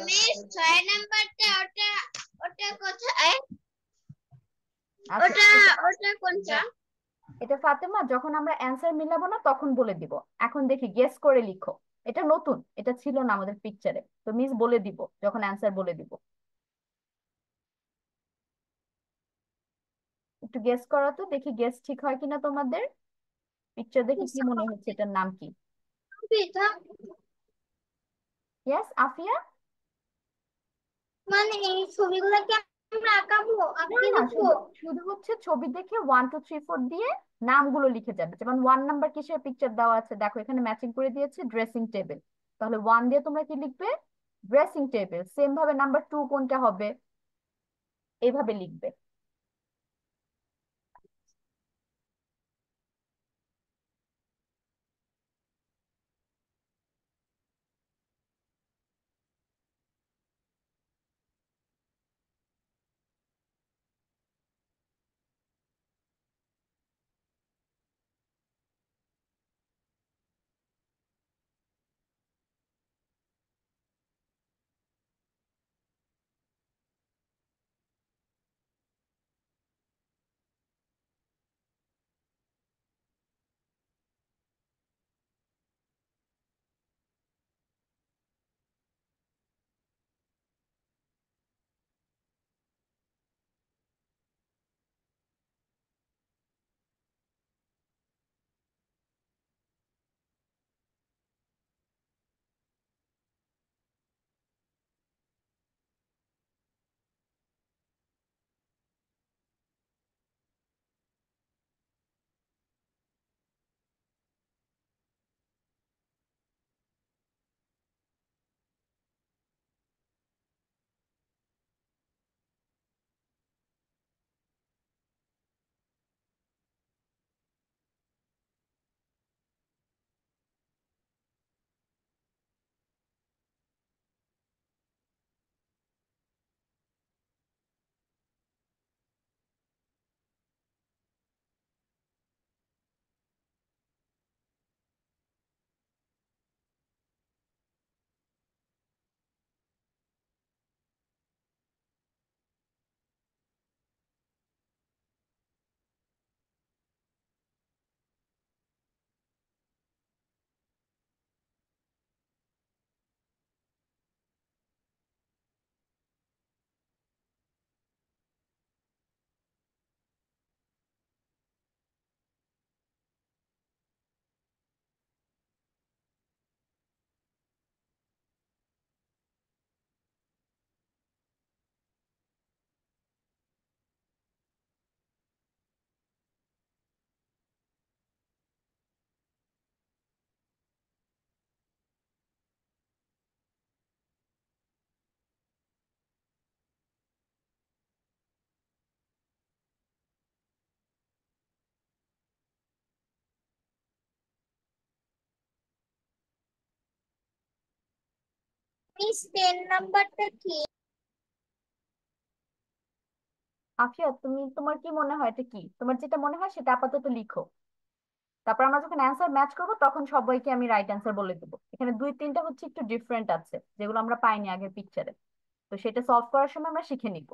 মিস 6 নাম্বারটা ওটা ওটা কোথায়? আচ্ছা, ওটা ওটা কোনটা? এটা ফাতেমা যখন আমরা অ্যান্সার মিলাবো না তখন বলে দিব। এখন দেখি গেস করে লিখো। এটা নতুন, এটা ছিল না আমাদের পিকচারে, তো মিস বলে দিব যখন অ্যান্সার বলে দিব। একটু গেস করো তো, দেখি গেস ঠিক হয় কিনা তোমাদের। পিকচার দেখে কি মনে হচ্ছে এটার নাম কি? ইয়েস আফিয়া। মানে এই ছবিগুলোকে আমরা আঁকাবো, না আঁকিয়ে না, লিখবো? শুধু শুধু হচ্ছে ছবি দেখে 1, 2, 3, 4 দিয়ে নামগুলো লিখে যাবে। যেমন 1 নাম্বার কিসের পিকচার দেওয়া আছে দেখো, এখানে ম্যাচিং করে দিয়েছে ড্রেসিং টেবিল। তাহলে 1 দিয়ে তোমরা কি লিখবে? Dressing table. সেম ভাবে নাম্বার 2 কোনটা হবে, এইভাবে লিখবে। মিস 10 নাম্বারটা কি? আফিয়া তোমার কি মনে হয় এটা কি? তোমার যেটা মনে হয় সেটা আপাতত লিখো, তারপর আমরা যখন অ্যান্সার ম্যাচ করবো তখন সবাইকে আমি রাইট অ্যান্সার বলে দেবো। এখানে 2, 3টা হচ্ছে একটু ডিফারেন্ট আছে যেগুলো আমরা পাইনি আগের পিকচারে, তো সেটা সলভ করার সময় আমরা শিখে নিব।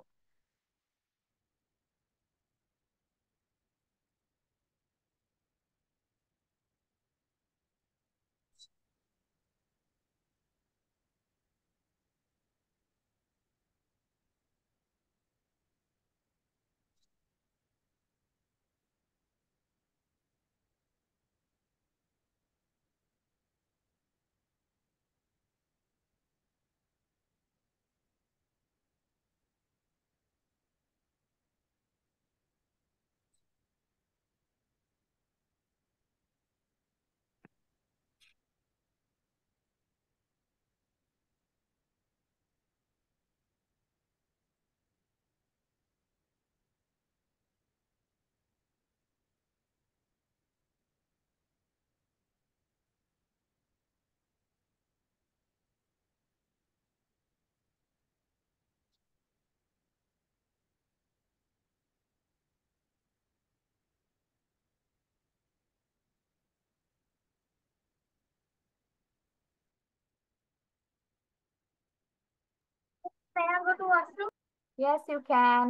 Can I go to washroom? Yes, you can.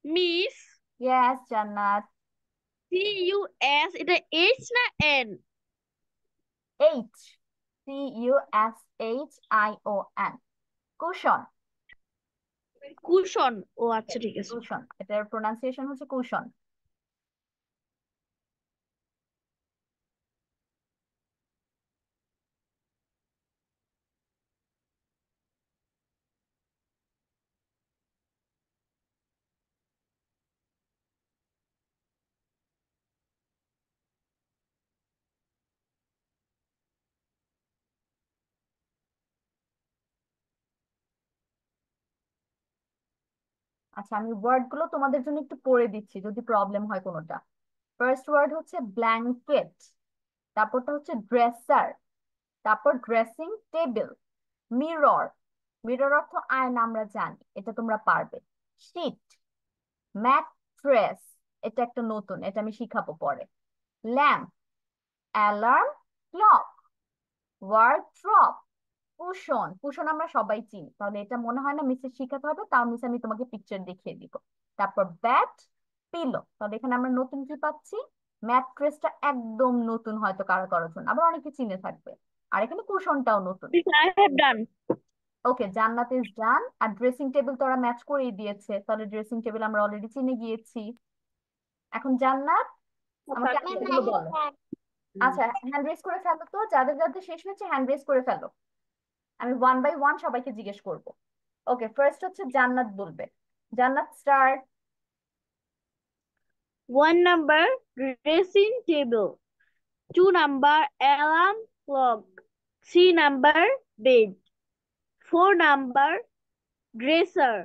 Miss Yes, Jannat. CUS এটা এইচ না N? H. Cushion. Cushion. Cushion. ও আচ্ছা ঠিক আছে। কুশন, এটার প্রোনাউন্সিয়েশন হচ্ছে কুশন। আচ্ছা, আমি ওয়ার্ড গুলো তোমাদের জন্য একটু পড়ে দিচ্ছি যদি প্রবলেম হয় কোনোটা। ফার্স্ট ওয়ার্ড হচ্ছে ব্ল্যাঙ্কেট, তারপরটা হচ্ছে ড্রেসার, তারপর ড্রেসিং টেবিল, মিরর, মিরর অর্থ আয়না, আমরা জানি, এটা তোমরা পারবে। শীট, ম্যাট্রেস, এটা একটা নতুন, এটা আমি শিখাবো পরে। Lamp, alarm, clock, wardrobe, cushion, cushion আমরা সবাই চিনি, তাহলে এটা মনে হয় না মিসের শিখাতে হবে, তাও মিস আমি তোমাকে পিকচার দেখিয়ে দিব। তারপর ব্যাট, পিলো, তাহলে এখানে আমরা নতুন কি পাচ্ছি? ম্যাট্রেসটা একদম নতুন, হয়তো কারো কারোর জন্য, আবার অনেকে চিনে থাকবে। আর এখানে কুশনটাও নতুন। I have done. Okay, Jannat is done. আর ড্রেসিং টেবিল তো ওরা ম্যাচ করেই দিয়েছে, তাহলে ড্রেসিং টেবিল আমরা অলরেডি চিনে গিয়েছি। এখন জান্নাত আমাকে তারপর Ma'am, আনসারগুলো I বলো। have আচ্ছা, হ্যান্ড রেজ করে ফেলো তো, যাদের যাদের শেষ হয়েছে হ্যান্ড রেজ করে ফেলো, আমি ওয়ান বাই ওয়ান সবাইকে জিজ্ঞেস করব। ওকে, ফার্স্ট হচ্ছে জান্নাত বলবে। জান্নাত, start. 1 number dressing table, 2 number alarm clock, 3 number bed, 4 number dresser,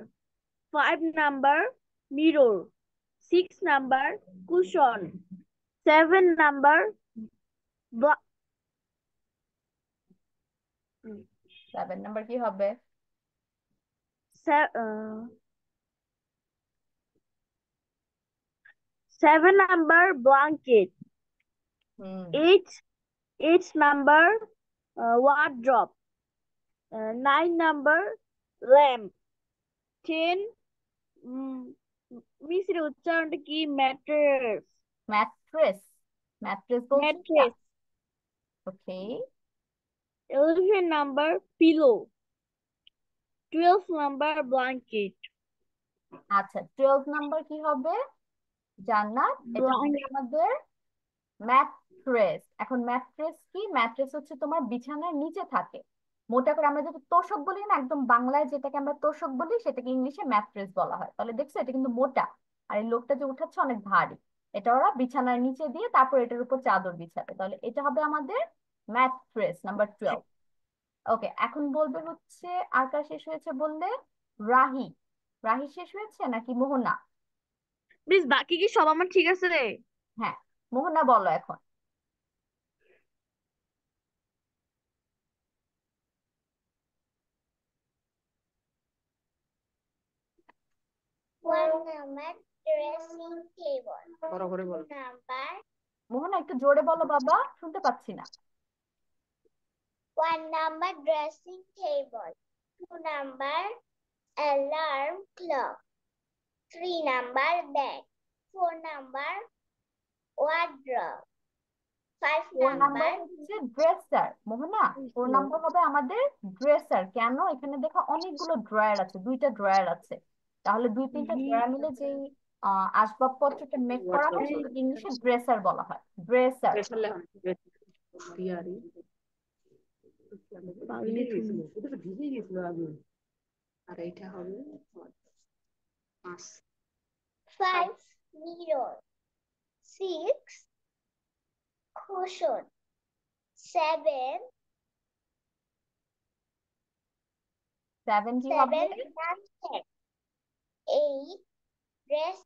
5 number mirror, 6 number cushion, 7 number 7 number কি হবে? 7 number blanket, হুম 8 number wardrobe, 9 number lamp, 10 মিসের উচ্চারণটা কি? ম্যাট্রেস। ম্যাট্রেস, ম্যাট্রেস বলছি এটা। ম্যাট্রেস। ওকে, 11 number pillow, 12 number blanket, আচ্ছা 12 number কি হবে জান্নাত? এটা হবে আমাদের ম্যাট্রেস। এখন ম্যাট্রেস কি? ম্যাট্রেস হচ্ছে তোমার বিছানার নিচে থাকে, মোটা করে আমরা যেটা তোশক বলি না, একদম বাংলায় যেটাকে আমরা তোশক বলি সেটাকে ইংলিশে ম্যাট্রেস বলা হয়। তাহলে দেখছো এটা কিন্তু মোটা, আর এই লোকটা যে উঠাচ্ছে অনেক ভারী, এটা ওরা বিছানার নিচে দিয়ে তারপর এটার উপর চাদর বিছাবে, তাহলে এটা হবে আমাদের ম্যাট্রেস নাম্বার 12। ওকে, এখন বলবে হচ্ছে আর কার শেষ হয়েছে বললে? রাহি। রাহি শেষ হয়েছে নাকি মোহনা? মিস বাকি কি সব আমার ঠিক আছে রে? হ্যাঁ, মোহনা বলো এখন। one number dressing table. বড় করে বল। Number মোহনা একটু জোরে বলো বাবা, শুনতে পাচ্ছি না। 1 number dressing table. 2 number alarm clock. 3 number bed. 4 number wardrobe. 5 4 number number হচ্ছে ড্রেসার। মোহনা, 4 নাম্বার হবে আমাদের ড্রেসার। কেন? এখানে দেখো অনেকগুলো ড্রয়ার আছে, দুইটা ড্রয়ার আছে, তাহলে দুই তিনটা ড্রয়ার মিলে যেই আসবাবপত্রটা মেক করা হয় সেটাকে ইংলিশে ড্রেসার বলা হয়। ড্রেসার। প্রেশার লেখা দিয়ারি পাগলি তুমি। এটা তো ভিজে গেছিল আগে। আর এইটা হবে 5 5 mirror. 6 cushion. 7 7 কি হবে? blanket. 8 dress.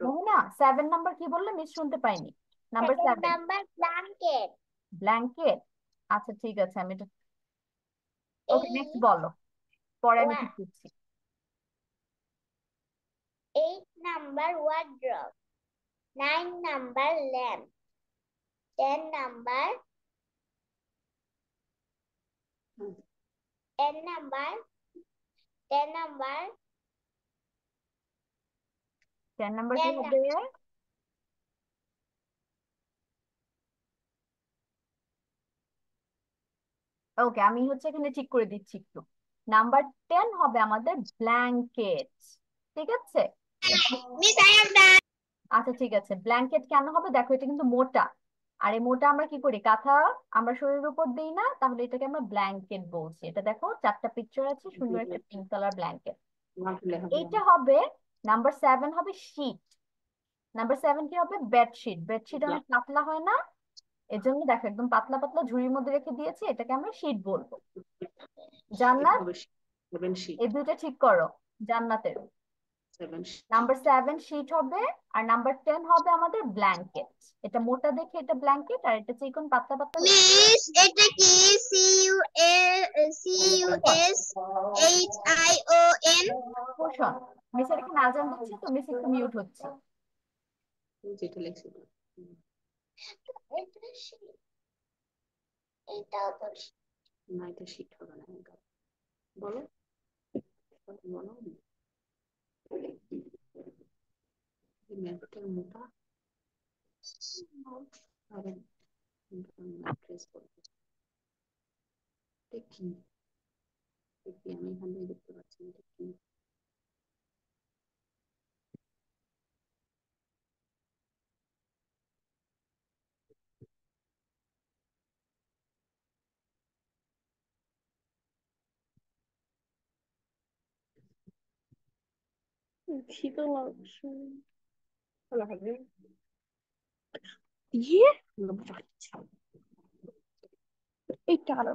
মোহনা 7 নাম্বার কি বললে? মিস শুনতে পাইনি। Number 7 7 number blanket. ব্ল্যাঙ্কেট। আচ্ছা ঠিক আছে, আমি এটা, ওকে নেক্সট 8 বলো, পরে আমি ঠিক one. করছি। 8 number wardrobe. 9 number lamp. 10 number 10 number 10 number 10 number কি 10 হবে? ওকে, আমি হচ্ছে এখানে ঠিক করে দিচ্ছি একটু। নাম্বার 10 হবে আমাদের ব্ল্যাঙ্কেট। ঠিক আছে? Miss, I have done. আচ্ছা ঠিক আছে, ব্ল্যাঙ্কেট কেন হবে? দেখো এটা কিন্তু মোটা, আর এই মোটা আমরা কি করি, কাঁথা আমরা শরীরের উপর দিই না, তাহলে এটাকে আমরা ব্ল্যাঙ্কেট বলছি। এটা দেখো 4টা পিকচার আছে, সুন্দর একটা পিঙ্ক কালার ব্ল্যাঙ্কেট। এইটা হবে নাম্বার 7 হবে শীট। নাম্বার 7 কি হবে? বেডশিট। বেডশিট অনেক পাতলা হয় না, এজন্য দেখো একদম পাতলা পাতলা ঝুড়ির মধ্যে রেখে দিয়েছি, এটাকে আমরা শীট বলবো। জান্নাত, এই দুইটা ঠিক করো। জান্নাতের নাম্বার 7 শীট হবে, আর নাম্বার 10 হবে আমাদের ব্ল্যাঙ্কেট। এটা মোটা দেখে এটা ব্ল্যাঙ্কেট, আর এটা চিকন পাতলা পাতলা। Miss, এটা কি CUSHION? পোষণ। মিসের এখানে আজান দিচ্ছে তো, মিস একটু মিউট হচ্ছে। যেটা লিখছি এটা sheet এটাও তো sheet। না, এটা শীত হবে না। বলো বলো ম্যাথটা মোটা আরে ম্যাট্রেস বলবো। এটা কি আমি এখান থেকে দেখতে পাচ্ছি না, এটা কি? খিদে লাগছে। ভালো হবে। ইয়ে এইটা আরো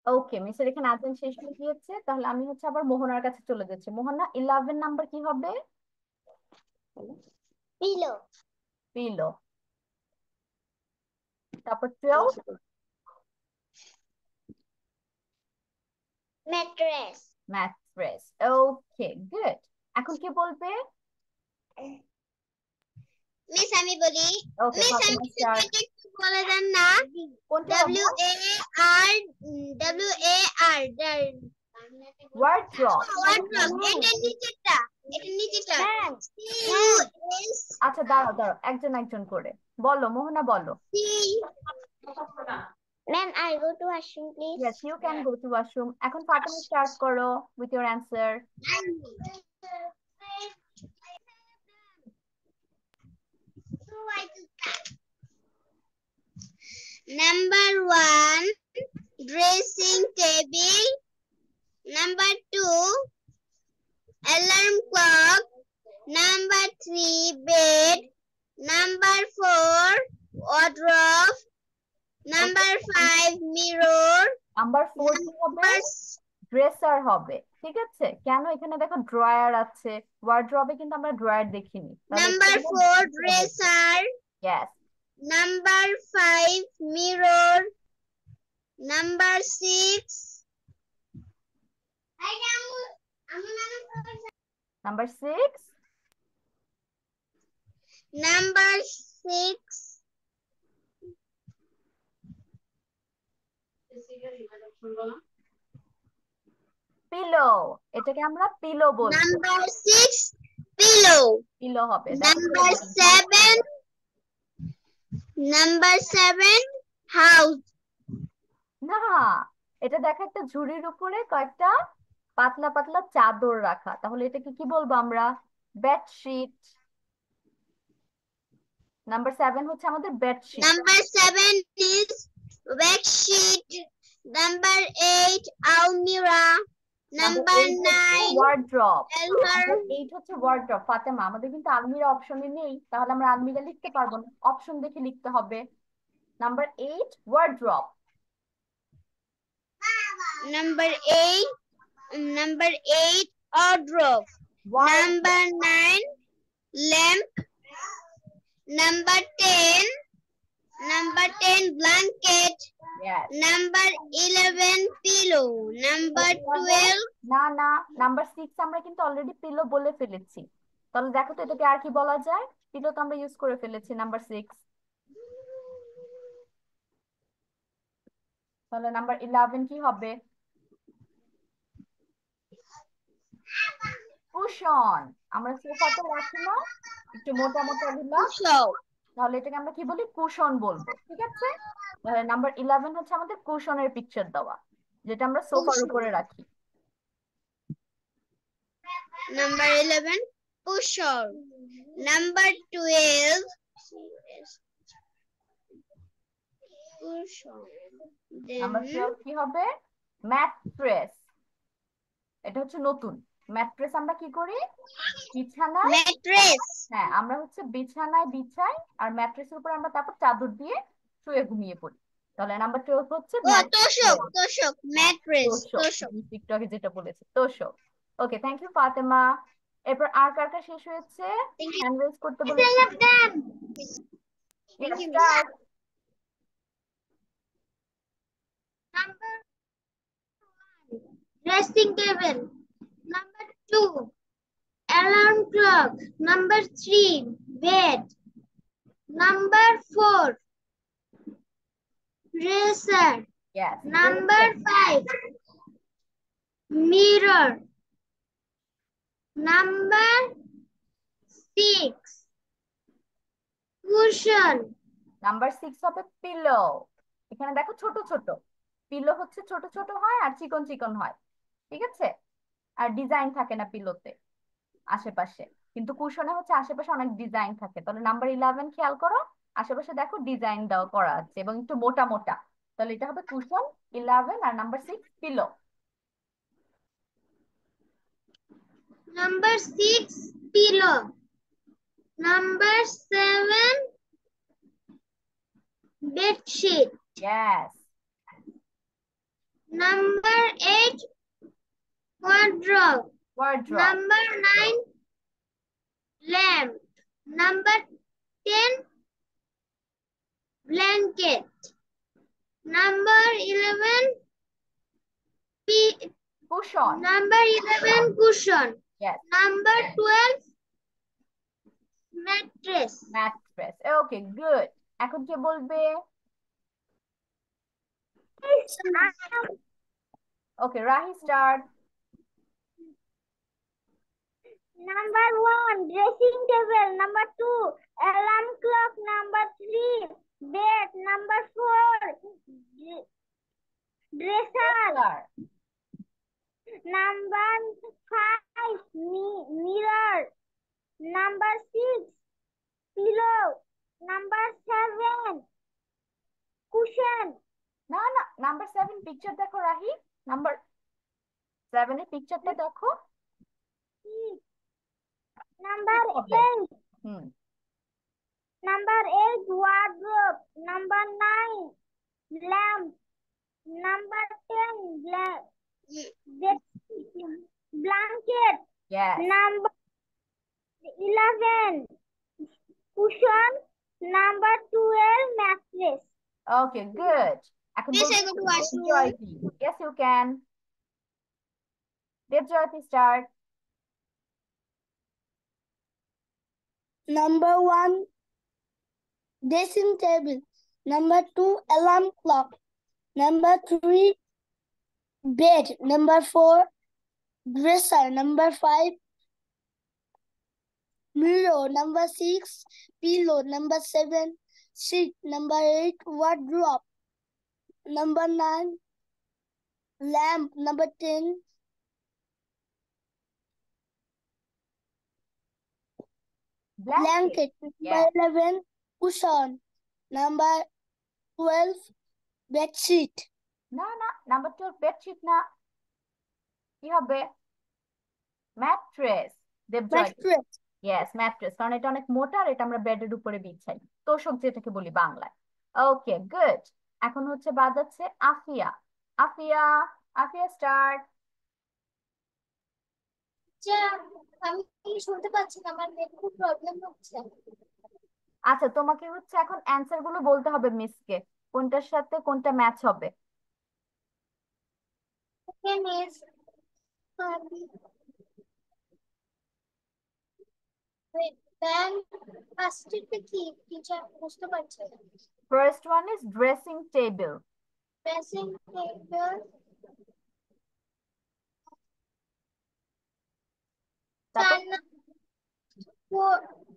ওকে, মিসের এখানে আজান শেষ হয়ে গিয়েছে, তাহলে আমি হচ্ছে আবার মোহনার কাছে চলে যাচ্ছি। মোহনা, 11 নাম্বার কি হবে? Pillow pillow. তারপর 12 ম্যাট্রেস ম্যাট্রেস। ওকে, গুড। এখন কি বলবে? মিস, আমি বলি। ওকে, মিস, আমি ফাতেমা স্টার্ট। একটু বলে দেন না। কোনটা বাবা? WAR wardrobe. wardrobe, এটা নিচেরটা, এটা নিচেরটা। CUS আচ্ছা দাঁড়াও দাঁড়াও, একজন একজন করে বলো। মোহনা বলো। Ma'am I go to washroom please. Yes, you can go to washroom. এখন ফাতেমা স্টার্ট করো with your answer. Number 1, dressing table. Number 2, alarm clock. Number 3, bed. Number 4, wardrobe. Number 5, mirror. Number 4 কি হবে? Number ড্রেসার হবে। ঠিক আছে, কেন? এখানে দেখো ড্রয়ার আছে, ওয়ার্ড্রবে কিন্তু আমরা ড্রয়ার দেখিনি, তাহলে Number 4, dresser. Yes. Number 5, mirror. Number 6. Number 6 Number 6. Pillow. এটাকে আমরা পিলো বলবো। Number 6, pillow. পিলো হবে। Number 7. Number 7, house. না, এটা দেখো একটা ঝুড়ির উপরে কয়েকটা পাতলা পাতলা চাদর রাখা, তাহলে এটাকে কি বলবো আমরা? বেডশিট। নাম্বার 7 হচ্ছে আমাদের bedsheet. Number 7 is bed sheet. Number 8, almirah. Number 9, wardrobe. alarm. 8 হচ্ছে ওয়ার্ড্রব। ফাতেমা, আমাদের কিন্তু আলমিরা অপশনে নেই, তাহলে আমরা আলমিরা লিখতে পারবো না, অপশন দেখে লিখতে হবে। Number 8 wardrobe. Number 8, wardrobe. Number 9, lamp. Number 10, blanket. Yes. Number 11, pillow. Number 12, না না, নাম্বার 6 আমরা কিন্তু অলরেডি পিলো বলে ফেলেছি, তাহলে দেখো তো এটাকে আর কি বলা যায়? পিলো তো আমরা ইউজ করে ফেলেছি নাম্বার 6, তাহলে নাম্বার 11 কি হবে? কুশন। আমরা সোফাতে রাখি না একটু মোটা মোটা গুলা, pillow. তাহলে এটাকে আমরা কি বলি? কুশন বলবো। ঠিক আছে, তাহলে নাম্বার 11 হচ্ছে আমাদের কুশনের পিকচার দেওয়া, যেটা আমরা সোফার উপরে রাখি। Number 11, cushion. Number 12, cushion. Number Then 12 কি হবে? ম্যাট্রেস। এটা হচ্ছে নতুন ম্যাট্রেস। আমরা কি করি? বিছানায়, mattress. হ্যাঁ আমরা হচ্ছে বিছানায় বিছাই, আর ম্যাট্রেসের উপর আমরা তারপর চাদর দিয়ে শুয়ে ঘুমিয়ে পড়ি। তাহলে নাম্বার 12 হচ্ছে Oh, তোষক, mattress, তোষক. একটু আগে যেটা বলেছে তোষক। ওকে, থ্যাংক ইউ ফাতেমা। এরপর আর কার কার শেষ হয়েছে? হ্যান্ড রেজ করতে বলেছি। Thank you. Start. Number 1, dressing table. Number 2, alarm clock. Number 3, bed. Number 4, dresser. Yes. Number 5, mirror. Number 6, cushion. Number 6 হবে পিলো। এখানে দেখো ছোট ছোট পিলো হচ্ছে, ছোট ছোট হয় আর চিকন চিকন হয়। ঠিক আছে, আর ডিজাইন থাকে না পিলোতে আশেপাশে, কিন্তু কুশনে হচ্ছে আশেপাশে অনেক ডিজাইন থাকে। তাহলে নাম্বার 11 খেয়াল করো, আশেপাশে দেখো ডিজাইন দেওয়া করা আছে এবং একটু মোটা মোটা, তাহলে এটা হবে কুশন 11, আর number 6 pillow. Number 6, pillow. Number 7, bed sheet. Yes. Number 8, wardrobe. Wardrobe. Number 9, lamp. Number 10, blanket. Number 11, Cushion. number 11, cushion. Yes. Number 12, mattress. Mattress. Okay, good. এখন কে বলবে? Okay, Rahi, start. Number 1, dressing table. Number 2, alarm clock. Number 3, bed. Number 4, dresser. Number 5, mirror. Number 6, pillow. Number 7, cushion. না না, number 7 picture দেখো Rahi, number 7 এর পিকচারটা দেখো। Number কি হবে? 8. হুম, Number 8, wardrobe. Number 9, lamp. Number 10, blanket. yes. Number 11, cushion. Number 12, mattress. Okay, good. এখন Miss, বলবো I go to washroom. Jyoti. Yes, you can. Let Jyoti start. Number 1, dressing table. Number 2, alarm clock. Number 3, bed. Number 4, dresser. Number 5, mirror. Number 6, pillow. Number 7, sheet. Number 8, wardrobe. Number 9, lamp. Number 10, blanket. Number Yes. 11, cushion. Number 12, bed sheet. না না, number 12 bedsheet না, কি হবে? Mattress. দেবজয়তি। Mattress. Yes, mattress, কারণ এটা অনেক মোটা আর এটা আমরা বেডের উপরে বিছাই, তোষক যেটাকে বলি বাংলায়। ওকে, গুড। এখন হচ্ছে বাদ আছে আফিয়া। আফিয়া, আফিয়া স্টার্ট। আমি শুনতে পাচ্ছি না, আমার নেট খুব প্রবলেম হচ্ছে। আচ্ছা, তোমাকে হচ্ছে এখন অ্যান্সার গুলো বলতে হবে মিসকে, কোনটার সাথে কোনটা ম্যাচ হবে। ওকে মিস, দেন ফার্স্টটা কি টিচার বুঝতে পারছে না। First one is dressing table. Dressing table, তারপর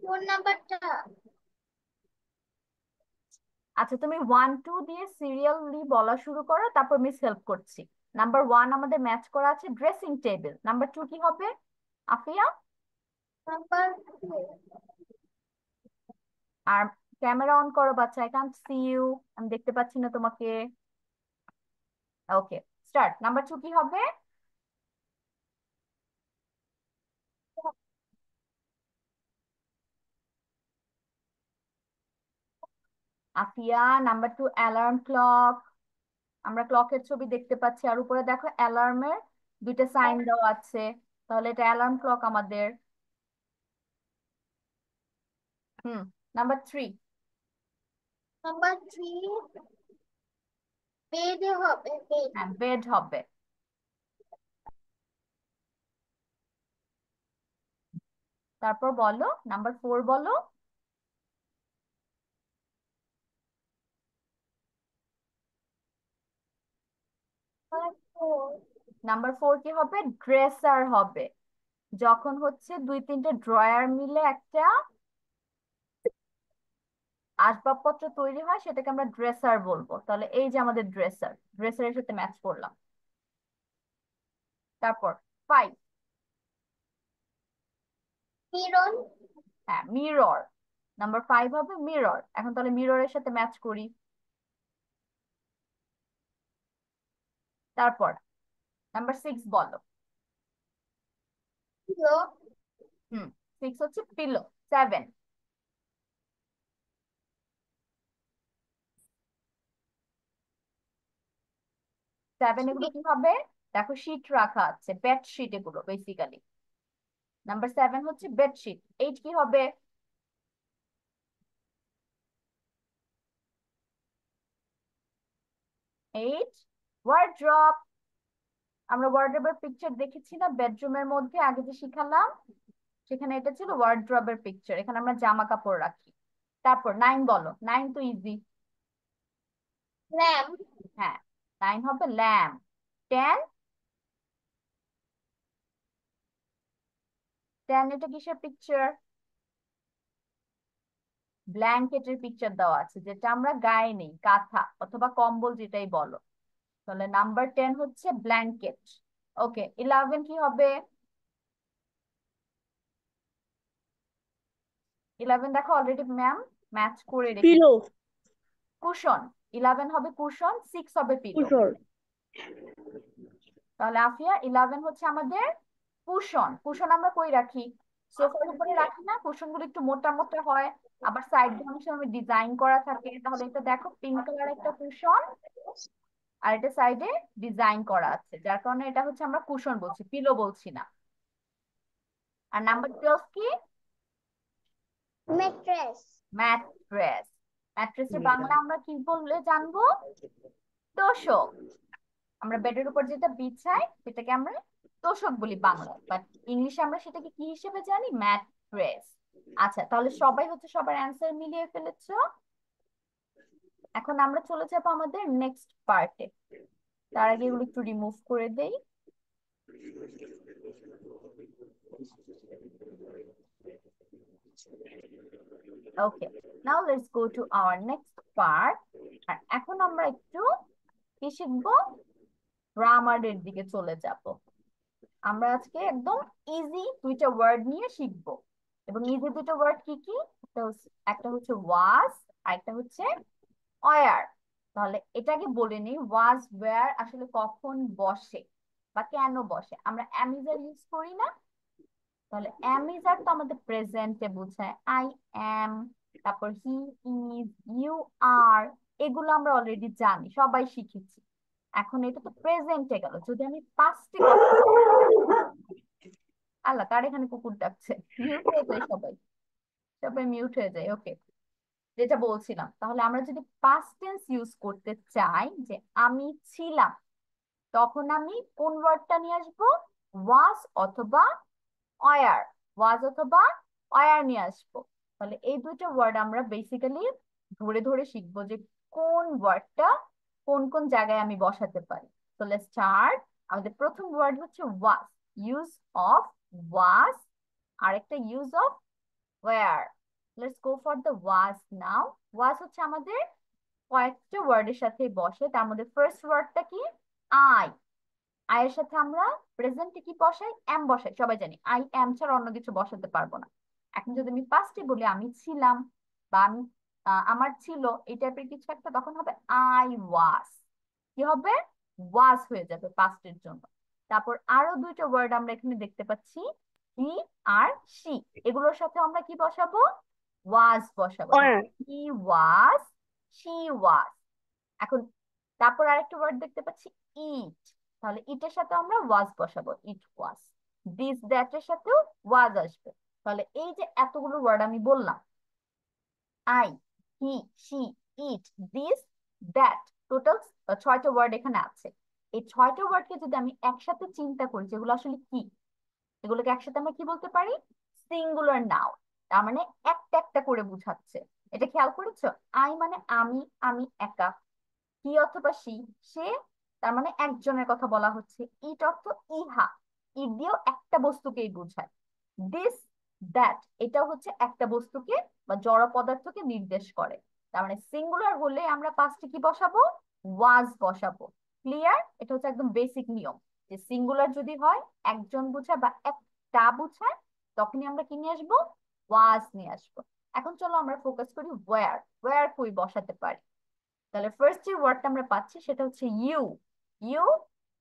ফোর নাম্বারটা। আচ্ছা, তুমি 1 2 দিয়ে সিরিয়ালি বলা শুরু করো, তারপর মিস হেল্প করছি। নাম্বার 1 আমাদের ম্যাচ করা আছে ড্রেসিং টেবিল। নাম্বার 2 কি হবে আফিয়া? নাম্বার আর ক্যামেরা অন করো বাচ্চা, আই কান্ট সি ইউ, আমি দেখতে পাচ্ছি না তোমাকে। ওকে, স্টার্ট। নাম্বার 2 কি হবে? Afia, number 2 alarm clock. আমরা ক্লকের ছবি দেখতে পাচ্ছি, আর উপরে দেখো অ্যালার্মের দুইটা সাইন দেওয়া আছে, তাহলে এটা অ্যালার্ম ক্লক আমাদের। হুম, নাম্বার 3। নাম্বার থ্রি, বেড হবে, বেড। হ্যাঁ, বেড হবে। তারপর বলো নাম্বার 4 বলো। নাম্বার 4 কি হবে? ড্রেসার হবে। যখন হচ্ছে 2 3টে ড্রয়ার মিলে একটা আসবাবপত্র তৈরি হয় সেটাকে আমরা ড্রেসার বলবো। তাহলে এই যে আমাদের ড্রেসার, ড্রেসারের সাথে ম্যাচ করলাম। তারপর 5। মিরর, হ্যাঁ, মিরর। নাম্বার 5 হবে মিরর। এখন তাহলে মিররের সাথে ম্যাচ করি। তারপর নাম্বার 6 বলো। পিলো, হুম, 6 হচ্ছে পিলো। 7। 7 এগুলো কি হবে? দেখো শীট রাখা আছে, বেড শিট এগুলো বেসিক্যালি। নাম্বার 7 হচ্ছে বেডশিট। 8 কি হবে? 8 ওয়ার্ড্রপ। আমরা ওয়ার্ড্রবের পিকচার দেখেছি না বেডরুমের মধ্যে, আগে যে শিখালাম, সেখানে এটা ছিল ওয়ার্ড্রবের পিকচার, এখানে আমরা জামা কাপড় রাখি। তারপর 9 বলো। 9 তো ইজি। ল্যাম্প, হ্যাঁ, 9 হবে ল্যাম্প। 10। 10 এটা কিসের পিকচার? ব্ল্যাঙ্কেটের পিকচার দেওয়া আছে, যেটা আমরা গায়ে নেই, কাঁথা অথবা কম্বল যেটাই বলো। তাহলে নাম্বার 10 হচ্ছে ব্ল্যাঙ্কেট। ওকে, 11 কি হবে? 11 দেখো অলরেডি ম্যাম ম্যাচ করে রেখেছি। পিলো। কুশন। 11 হবে কুশন, 6 হবে পিলো। কুশন। তাহলে আফিয়া 11 হচ্ছে আমাদের কুশন। কুশন আমরা কই রাখি? সোফার উপরে রাখি না? কুশন গুলো একটু মোটা মোটা হয়, আবার সাইড দিয়ে অনেক সময় ডিজাইন করা থাকে। তাহলে এটা দেখো পিঙ্ক কালার একটা কুশন, আর এটা সাইডে ডিজাইন করা আছে, যার কারণে এটা হচ্ছে আমরা কুশন বলছি, পিলো বলছি না। আর নাম্বার 12 কি? mattress. ম্যাট্রেস। ম্যাট্রেসের বাংলা আমরা কি বললে জানবো? তোশক। আমরা বেডের উপর যেটা বিছাই সেটাকে আমরা তোশক বলি বাংলায়, বাট ইংলিশে আমরা সেটাকে কি হিসেবে জানি? ম্যাট্রেস। আচ্ছা, তাহলে সবাই হচ্ছে সবার অ্যান্সার মিলিয়ে ফেলেছো। এখন আমরা চলে যাবো আমাদের নেক্সট পার্টে। তার আগে এগুলো একটু রিমুভ করে দেই। Okay, now let's go to our next part. আর এখন আমরা একটু কি শিখবো? গ্রামারের দিকে চলে যাব। আমরা আজকে একদম ইজি দুইটা ওয়ার্ড নিয়ে শিখবো। এবং ইজি দুটো ওয়ার্ড কি কি? একটা হচ্ছে ওয়াজ, আর একটা হচ্ছে ওয়ার। তাহলে এটাকে বলে নিই, ওয়াজ ওয়ার আসলে কখন বসে বা কেন বসে। আমরা অ্যামিজার ইউজ করি না? তাহলে অ্যামিজার তো আমাদের প্রেজেন্টে বোঝায়, আই অ্যাম, তারপর হি ইজ, ইউ আর, এগুলো আমরা অলরেডি জানি, সবাই শিখেছি। এখন এটা তো প্রেজেন্টে গেল, যদি আমি পাস্টে কথা বলি। আল্লাহ, তার এখানে কুকুর ডাকছে, মিউট হয়ে যায় সবাই, সবাই মিউট হয়ে যায়। ওকে, যেটা বলছিলাম, তাহলে আমরা যদি পাস্ট টেন্স ইউজ করতে চাই, যে আমি ছিলাম, তখন আমি কোন ওয়ার্ডটা নিয়ে আসবো? ওয়াজ অথবা ওয়ার। ওয়াজ অথবা ওয়ার নিয়ে আসবো। তাহলে এই দুটো ওয়ার্ড আমরা বেসিক্যালি ধরে ধরে শিখবো, যে কোন ওয়ার্ডটা কোন কোন জায়গায় আমি বসাতে পারি। তো লেটস স্টার্ট। আমাদের প্রথম ওয়ার্ড হচ্ছে ওয়াজ, ইউজ অফ ওয়াজ, আরেকটা use of were. Let's go for the was now. Was হচ্ছে আমাদের কয়েকটা ওয়ার্ডের সাথে বসে, তার মধ্যে ফার্স্ট ওয়ার্ডটা কি? আই। আয়ের সাথে আমরা প্রেজেন্টে কি বসাই? এম বসাই, সবাই জানি আই এম ছাড়া অন্য কিছু বসাতে পারবো না। এখন যদি আমি পাস্টে বলি আমি ছিলাম বা আমি আমার ছিল, এই টাইপের কিছু একটা, তখন হবে আই ওয়াজ। কি হবে? ওয়াজ হয়ে যাবে পাস্টের জন্য। তারপর আরো দুইটা ওয়ার্ড আমরা এখানে দেখতে পাচ্ছি, হি আর শি। এগুলোর সাথে আমরা কি বসাবো? ওয়াজ বসাবো। Were. He was, she was. এখন তারপর আরেকটা ওয়ার্ড দেখতে পাচ্ছি, ইট। তাহলে ইটের সাথে আমরা ওয়াজ বসাবো, ইট ওয়াজ। দিস দ্যাট এর সাথেও ওয়াজ আসবে। তাহলে এই যে এতগুলো ওয়ার্ড আমি বললাম, I, he, she, it, this, that, total 6টা ওয়ার্ড এখানে আছে। এই 6টা ওয়ার্ডকে যদি আমি একসাথে চিন্তা করি, যেগুলো আসলে কি, এগুলোকে একসাথে আমরা কি বলতে পারি? Singular noun. তার মানে একটা একটা করে বুঝাচ্ছে। এটা খেয়াল করেছো? আই মানে আমি, আমি একা। হি অথবা সে, সে, তার মানে একজনের কথা বলা হচ্ছে। ইট অর্থ ইহা, ইট দিয়েও একটা বস্তুকেই বোঝায়। দিস, দ্যাট, এটাও হচ্ছে একটা বস্তুকে বা জড় পদার্থকে নির্দেশ করে। তার মানে সিঙ্গুলার হলে আমরা পাঁচটি কি বসাবো? ওয়াজ বসাবো। ক্লিয়ার? এটা হচ্ছে একদম বেসিক নিয়ম, যে সিঙ্গুলার যদি হয়, একজন বোঝায় বা একটা বোঝায়, তখনই আমরা কি নিয়ে আসবো? ওয়াজ নিয়ে আসবো। এখন চলো আমরা ফোকাস করি ওয়্যার। ওয়্যার কই বসাতে পারি? তাহলে ফার্স্ট যে ওয়ার্ডটা আমরা পাচ্ছি সেটা হচ্ছে you. You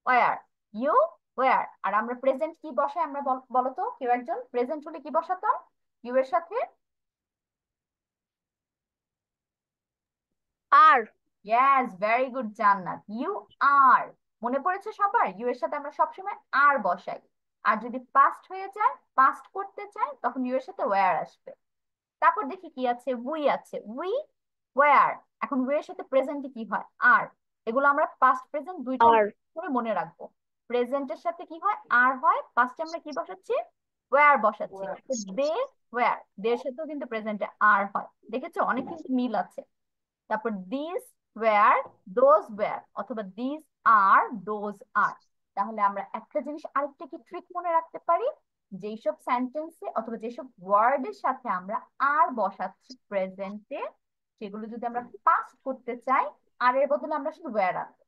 were, you were. আর আমরা প্রেজেন্ট কি বসাই? আমরা বলতো, কেউ একজন প্রেজেন্ট হলে কি বসাতাম ইউ এর সাথে? আর। ইয়েস, ভেরি গুড জান্নাত, ইউ আর। মনে পড়েছে সবার? ইউ এর সাথে আমরা সবসময় আর বসাই। আর যদি পাস্ট হয়ে যায়, পাস্ট করতে চাই, তখন ইউ এর সাথে ওয়্যার আসবে। তারপর দেখি কি আছে, উই আছে, উই ওয়্যার। এখন উই এর সাথে প্রেজেন্টে কি হয়? আর। এগুলো আমরা পাস্ট প্রেজেন্ট দুইটা আর। করে মনে রাখবো। প্রেজেন্টের সাথে কি হয়? আর হয়। পাস্টে আমরা কি বসাচ্ছি? ওয়্যার বসাচ্ছি। দে ওয়্যার, দের সাথেও কিন্তু প্রেজেন্টে আর হয়। দেখেছো? অনেক কিন্তু মিল আছে। তারপর দিস ওয়্যার, দোজ ওয়্যার, অথবা দিস আর, দোজ আর। তাহলে আমরা একটা জিনিস আরেকটা কি ট্রিক মনে রাখতে পারি, যেসব সেন্টেন্সে অথবা যেসব ওয়ার্ডের সাথে আমরা আর বসাচ্ছি প্রেজেন্টে, সেগুলো যদি আমরা পাস্ট করতে চাই, আর এর বদলে আমরা শুধু ওয়্যার আনবো।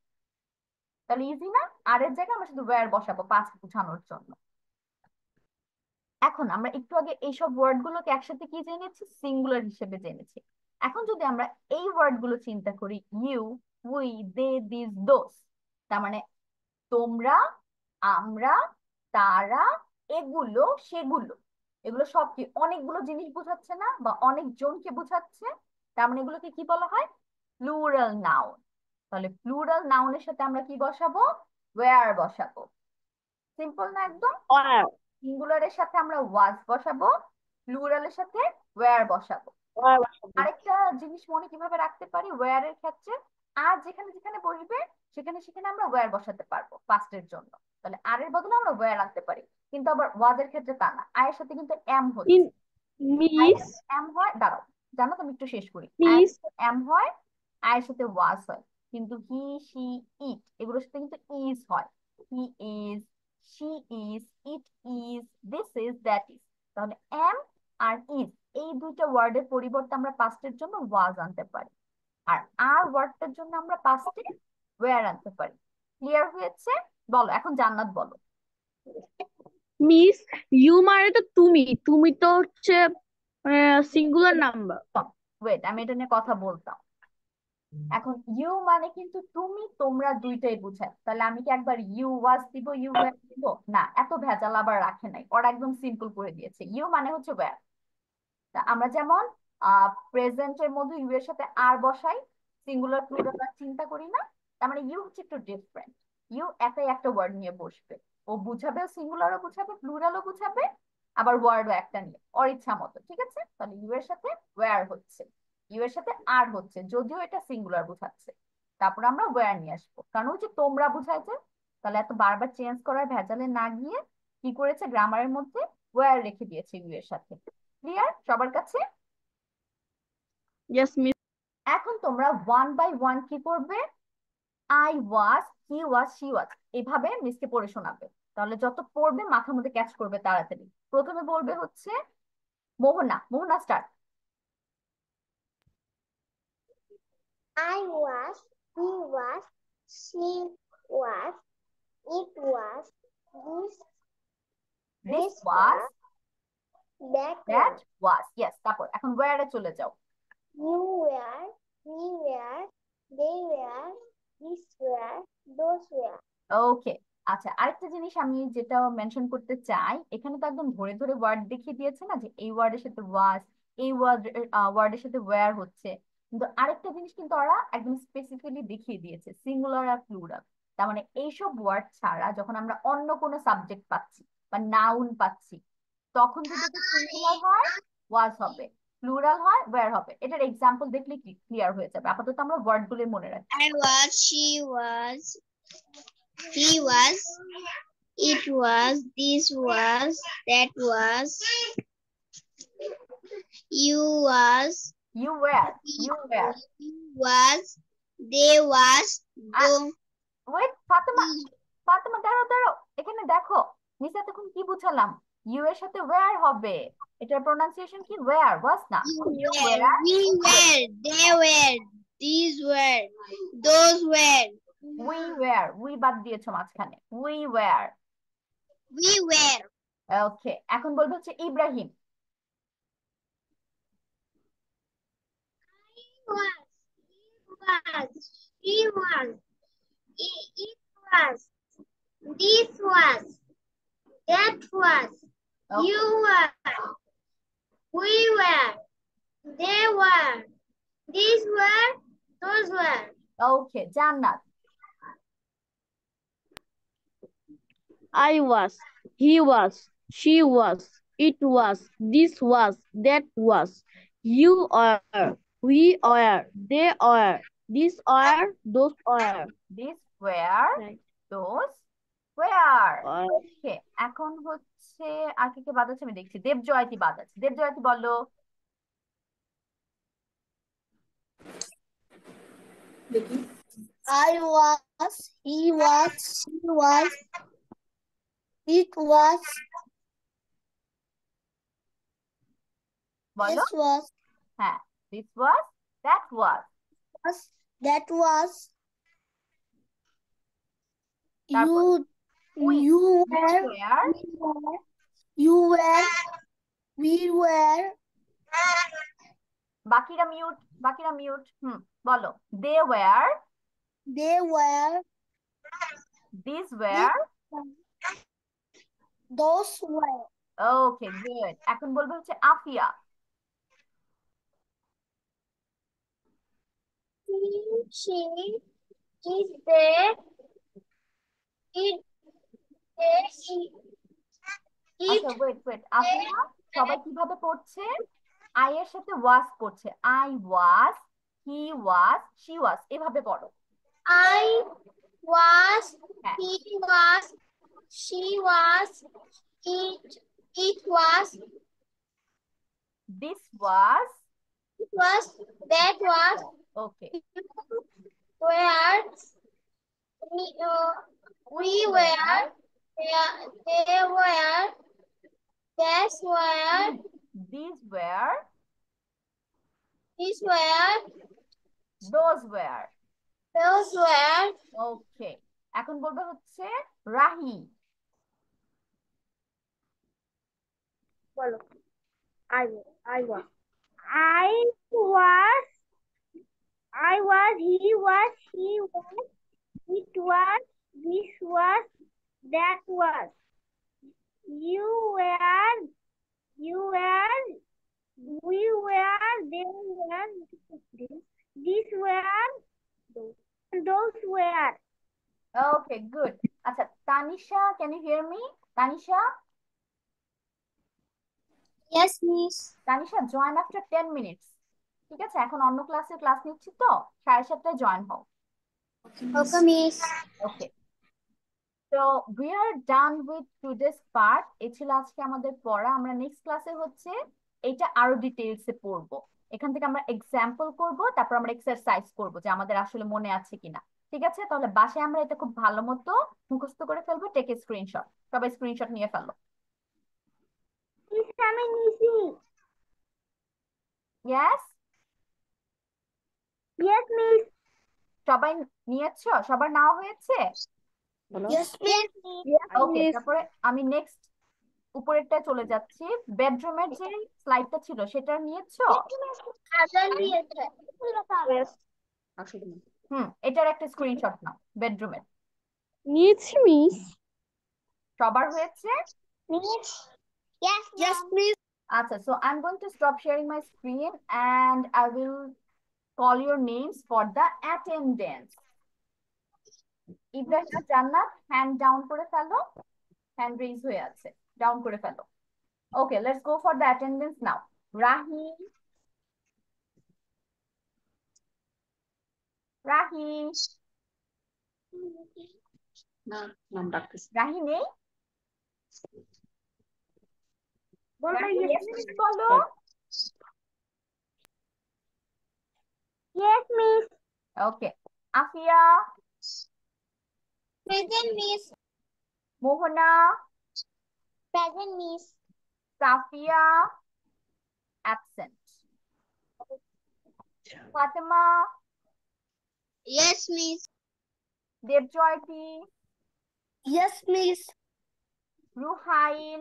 তাহলে ইজি না? আর এর জায়গায় আমরা শুধু ওয়্যার বসাবো পাস্ট বোঝানোর জন্য। এখন আমরা একটু আগে এইসব ওয়ার্ড গুলোকে একসাথে কি জেনেছি? সিঙ্গুলার হিসেবে জেনেছি। এখন যদি আমরা এই ওয়ার্ড গুলো চিন্তা করি, ইউ, উই, দে, দিস, দোস, তার মানে তোমরা, আমরা, তারা, এগুলো, সেগুলো, এগুলো সব কি অনেকগুলো জিনিস বোঝাচ্ছে না, বা অনেকজনকে বোঝাচ্ছে? তার মানে এগুলোকে কি বলা হয়? Plural noun. তাহলে প্লুরাল নাউনের সাথে আমরা কি বসাবো? ওয়্যার বসাবো। সিম্পল না একদম? or সিঙ্গুলারের সাথে আমরা ওয়াজ বসাবো, প্লুরালের সাথে ওয়্যার বসাবো। আরেকটা জিনিস মনে কিভাবে রাখতে পারি ওয়্যার এর ক্ষেত্রে? আর যেখানে যেখানে বসবে সেখানে সেখানে আমরা ওয়্যার বসাতে পারবো পাস্টের জন্য। তাহলে আর এর বদলে আমরা ওয়্যার আনতে পারি। কিন্তু আবার ওয়াজের ক্ষেত্রে তা না, আয়ের সাথে কিন্তু এম হচ্ছে। in আয়ের miss সাথে এম হয়, দাঁড়াও জানো তো, আমি একটু শেষ করি। আয়ের miss সাথে এম হয়, আয়ের সাথে ওয়াজ হয়, কিন্তু হি, শি, ইট এগুলোর সাথে কিন্তু ইজ হয়। He is, she is, it is, this is, that is. তাহলে এম আর ইজ এই দুইটা ওয়ার্ডের পরিবর্তে আমরা পাস্টের জন্য ওয়াজ আনতে পারি, আর ওয়ার্ডটার জন্য আমরা পাস্টে ওয়্যার আনতে পারি। ক্লিয়ার হয়েছে? বলো এখন জান্নাত বলো। মিস ইউ মানে তো তুমি, তুমি তো হচ্ছে সিঙ্গুলার নাম্বার। ওয়েট, আমি এটা নিয়ে কথা বলতাম। এখন ইউ মানে কিন্তু তুমি, তোমরা দুইটাই বুঝায়। তাহলে আমি কি একবার ইউ ওয়াজ দিব, ইউ ওয়্যার দিব? না, এত ভেজাল আবার রাখে নাই, ওরা একদম সিম্পল করে দিয়েছে। ইউ মানে হচ্ছে ওয়্যার। তা আমরা যেমন প্রেজেন্টের মধ্যে ইউ এর সাথে আর বসাই, সিঙ্গুলার প্লুরাল আর চিন্তা করি না, তার মানে ইউ হচ্ছে একটু ডিফারেন্ট। ইউ একাই একটা ওয়ার্ড নিয়ে বসবে, ও বুঝাবে, সিঙ্গুলারও বুঝাবে, প্লুরালও বুঝাবে, আবার ওয়ার্ডও একটা নিয়ে ওর ইচ্ছা মতো। ঠিক আছে? তাহলে ইউ এর সাথে ওয়্যার হচ্ছে, ইউ এর সাথে আর হচ্ছে, যদিও এটা সিঙ্গুলার বুঝাচ্ছে। তারপর আমরা ওয়্যার নিয়ে আসবো, কারণ ওই যে তোমরা বুঝাইছে। তাহলে এত বারবার চেঞ্জ করার ভেজালে না গিয়ে কি করেছে, গ্রামারের মধ্যে ওয়্যার রেখে দিয়েছে ইউ এর সাথে। ক্লিয়ার সবার কাছে? Yes miss. এখন তোমরা ওয়ান বাই ওয়ান কি করবে? I was, he was, she ওয়াজ, এভাবে মিসকে পড়ে শোনাবে। তাহলে যত পড়বে মাথার মধ্যে ক্যাচ করবে তাড়াতাড়ি। প্রথমে বলবে হচ্ছে Mohona. Mohona start. I was, he was, she was, it was, this this was, was, that that was. Was. Yes, তারপর এখন ওয়্যারে চলে যাও। You were, we were, they were, these were, those were. ওকে, আচ্ছা আরেকটা জিনিস আমি যেটা মেনশন করতে চাই, এখানে তো একদম ধরে ধরে ওয়ার্ড দেখিয়ে দিয়েছে না, যে এই ওয়ার্ডের সাথে ওয়াজ, এই ওয়ার্ডের সাথে ওয়্যার হচ্ছে। কিন্তু আরেকটা জিনিস কিন্তু ওরা একদম স্পেসিফিকলি দেখিয়ে দিয়েছে, সিঙ্গুলার আর প্লুরাল। তার মানে এইসব ওয়ার্ড ছাড়া যখন আমরা অন্য কোনো সাবজেক্ট পাচ্ছি বা নাউন পাচ্ছি, তখন যদি এটা সিঙ্গুলার হয় ওয়াজ হবে, প্লুরাল হয় ওয়্যার হবে। এটার এক্সাম্পল দেখলে ক্লিয়ার হয়ে যাবে। আপাতত আমরা ওয়ার্ড গুলো মনে রাখি। I was, she was, he was, it was, this was, that was, you was, you were, you were. he was, they was, wait Fatema, Fatema দাঁড়াও দাঁড়াও, এখানে দেখো নিচে তখন কি বুঝালাম, ইউ এর সাথে ওয়্যার হবে। এটার প্রোনাউন্সিয়েশন কি? ওয়্যার, ওয়াজ না। You were, were, we were, they were, these were, those were, we were, we বাদ দিয়েছো মাঝখানে, we were. we were. Okay, এখন বলবো হচ্ছে Ibrahim. He was, it was, this was, that was, Okay. you were, we were, they were, these were, those were. ওকে, জান্নাত। I was, he was, she was, it was, this was, that was, you are, we are, they are, these are, those are. This were, Right. Those were. Are. Okay, এখন হচ্ছে আর কে কে বাদ আছে আমি দেখছি। দেবজয়তী বাদ আছে, দেবজয়তী বলো। দেখি I was, he was, she was, it was, বলো। this was, হ্যাঁ, this was, that was. that was, তারপর we, you we were, were, you were, we were, বাকিরা মিউট বলো they were They were. This were Those were. Okay good এখন বলবো হচ্ছে Afia She, is there, it, they, আচ্ছা wait Afia সবাই কিভাবে পড়ছে আই এর সাথে ওয়াজ পড়ছে I was he was she ওয়াজ এভাবে পড়ো I was, হ্যাঁ he was, she was, it was, this was that was, okay where, we were, they were, these were, these were these were, those were those were. Okay এখন বলবো হচ্ছে রাহি বলো I was, I was, he was, she was, it was, this was, that was. You were, we were, they were, these were, those were. okay good আচ্ছা Tanisha can you hear me Tanisha Yes, miss. Tanisha join after 10 minutes ঠিক আছে এখন অন্য class নিচ্ছি তো 7:30 join হও Okay, miss. okay so we are done with today's part এই ছিল আজকে আমাদের পড়া আমরা নেক্সট ক্লাসে হচ্ছে এটা আরো ডিটেইলসে পড়বো এখান থেকে আমরা এক্সাম্পল করব তারপর আমরা এক্সারসাইজ করব যে আমাদের আসলে মনে আছে কিনা ঠিক আছে তাহলে বাসায় আমরা এটা খুব ভালো মতো মুখস্থ করে ফেলবো টেক এ স্ক্রিনশট সবাই স্ক্রিনশট নিয়ে ফেলো আমি নিছি ইয়েস yes miss সবাই নিয়েছো সবার নেওয়া হয়েছে বলো Yes, miss. ওকে তারপরে আমি নেক্সট উপরেরটা চলে যাচ্ছি বেডরুমের যে স্লাইডটা ছিল সেটা নিয়েছো আজান দিয়েছে আসলে না। এটার একটা স্ক্রিনশট নাও বেডরুমের নিয়েছি মিস সবার হয়েছে miss yes Yes, miss. আচ্ছা so I'm going to stop sharing my screen and I will call your names for the attendance Ibrahim জান্নাত হ্যান্ড ডাউন করে ফেলো হ্যান্ড রেজ হয়ে আছে ডাউন করে ফেলো okay let's go for the attendance now Rahi না নাম ডাকতেছি রাহি নেই বলো রাহি, yes yes, miss বলো yes miss okay Afia present miss মোহনা present miss Safia absent Fatema Yes, miss. দেবজয়তি Yes, miss. রুহাইল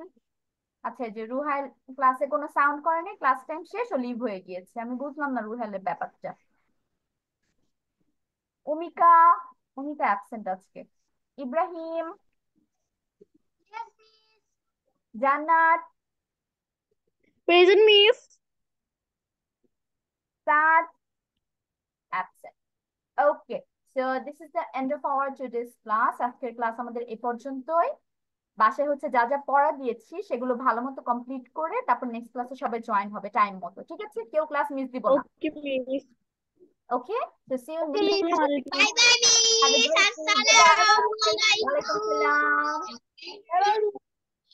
আচ্ছা এই যে রুহাইল ক্লাসে কোনো সাউন্ড করেনি ক্লাস টাইম শেষ ও লিভ হয়ে গিয়েছে আমি বুঝলাম না রুহাইলের ব্যাপারটা অমিকা অ্যাবসেন্ট আজকে ইব্রাহিম জান্নাত present miss Saad absent okay so this is the end of our today's class আজকের ক্লাস আমাদের এই পর্যন্তই বাসায় হচ্ছে যা যা পড়া দিয়েছি সেগুলো ভালো মতো কমপ্লিট করে তারপর নেক্সট ক্লাসে সবাই জয়েন হবে টাইম মতো ঠিক আছে কেউ ক্লাস মিস দিব না ওকে miss okay so see you next time Bye bye, have a miss. great day. Assalamualaikum. Waalaikumsalam.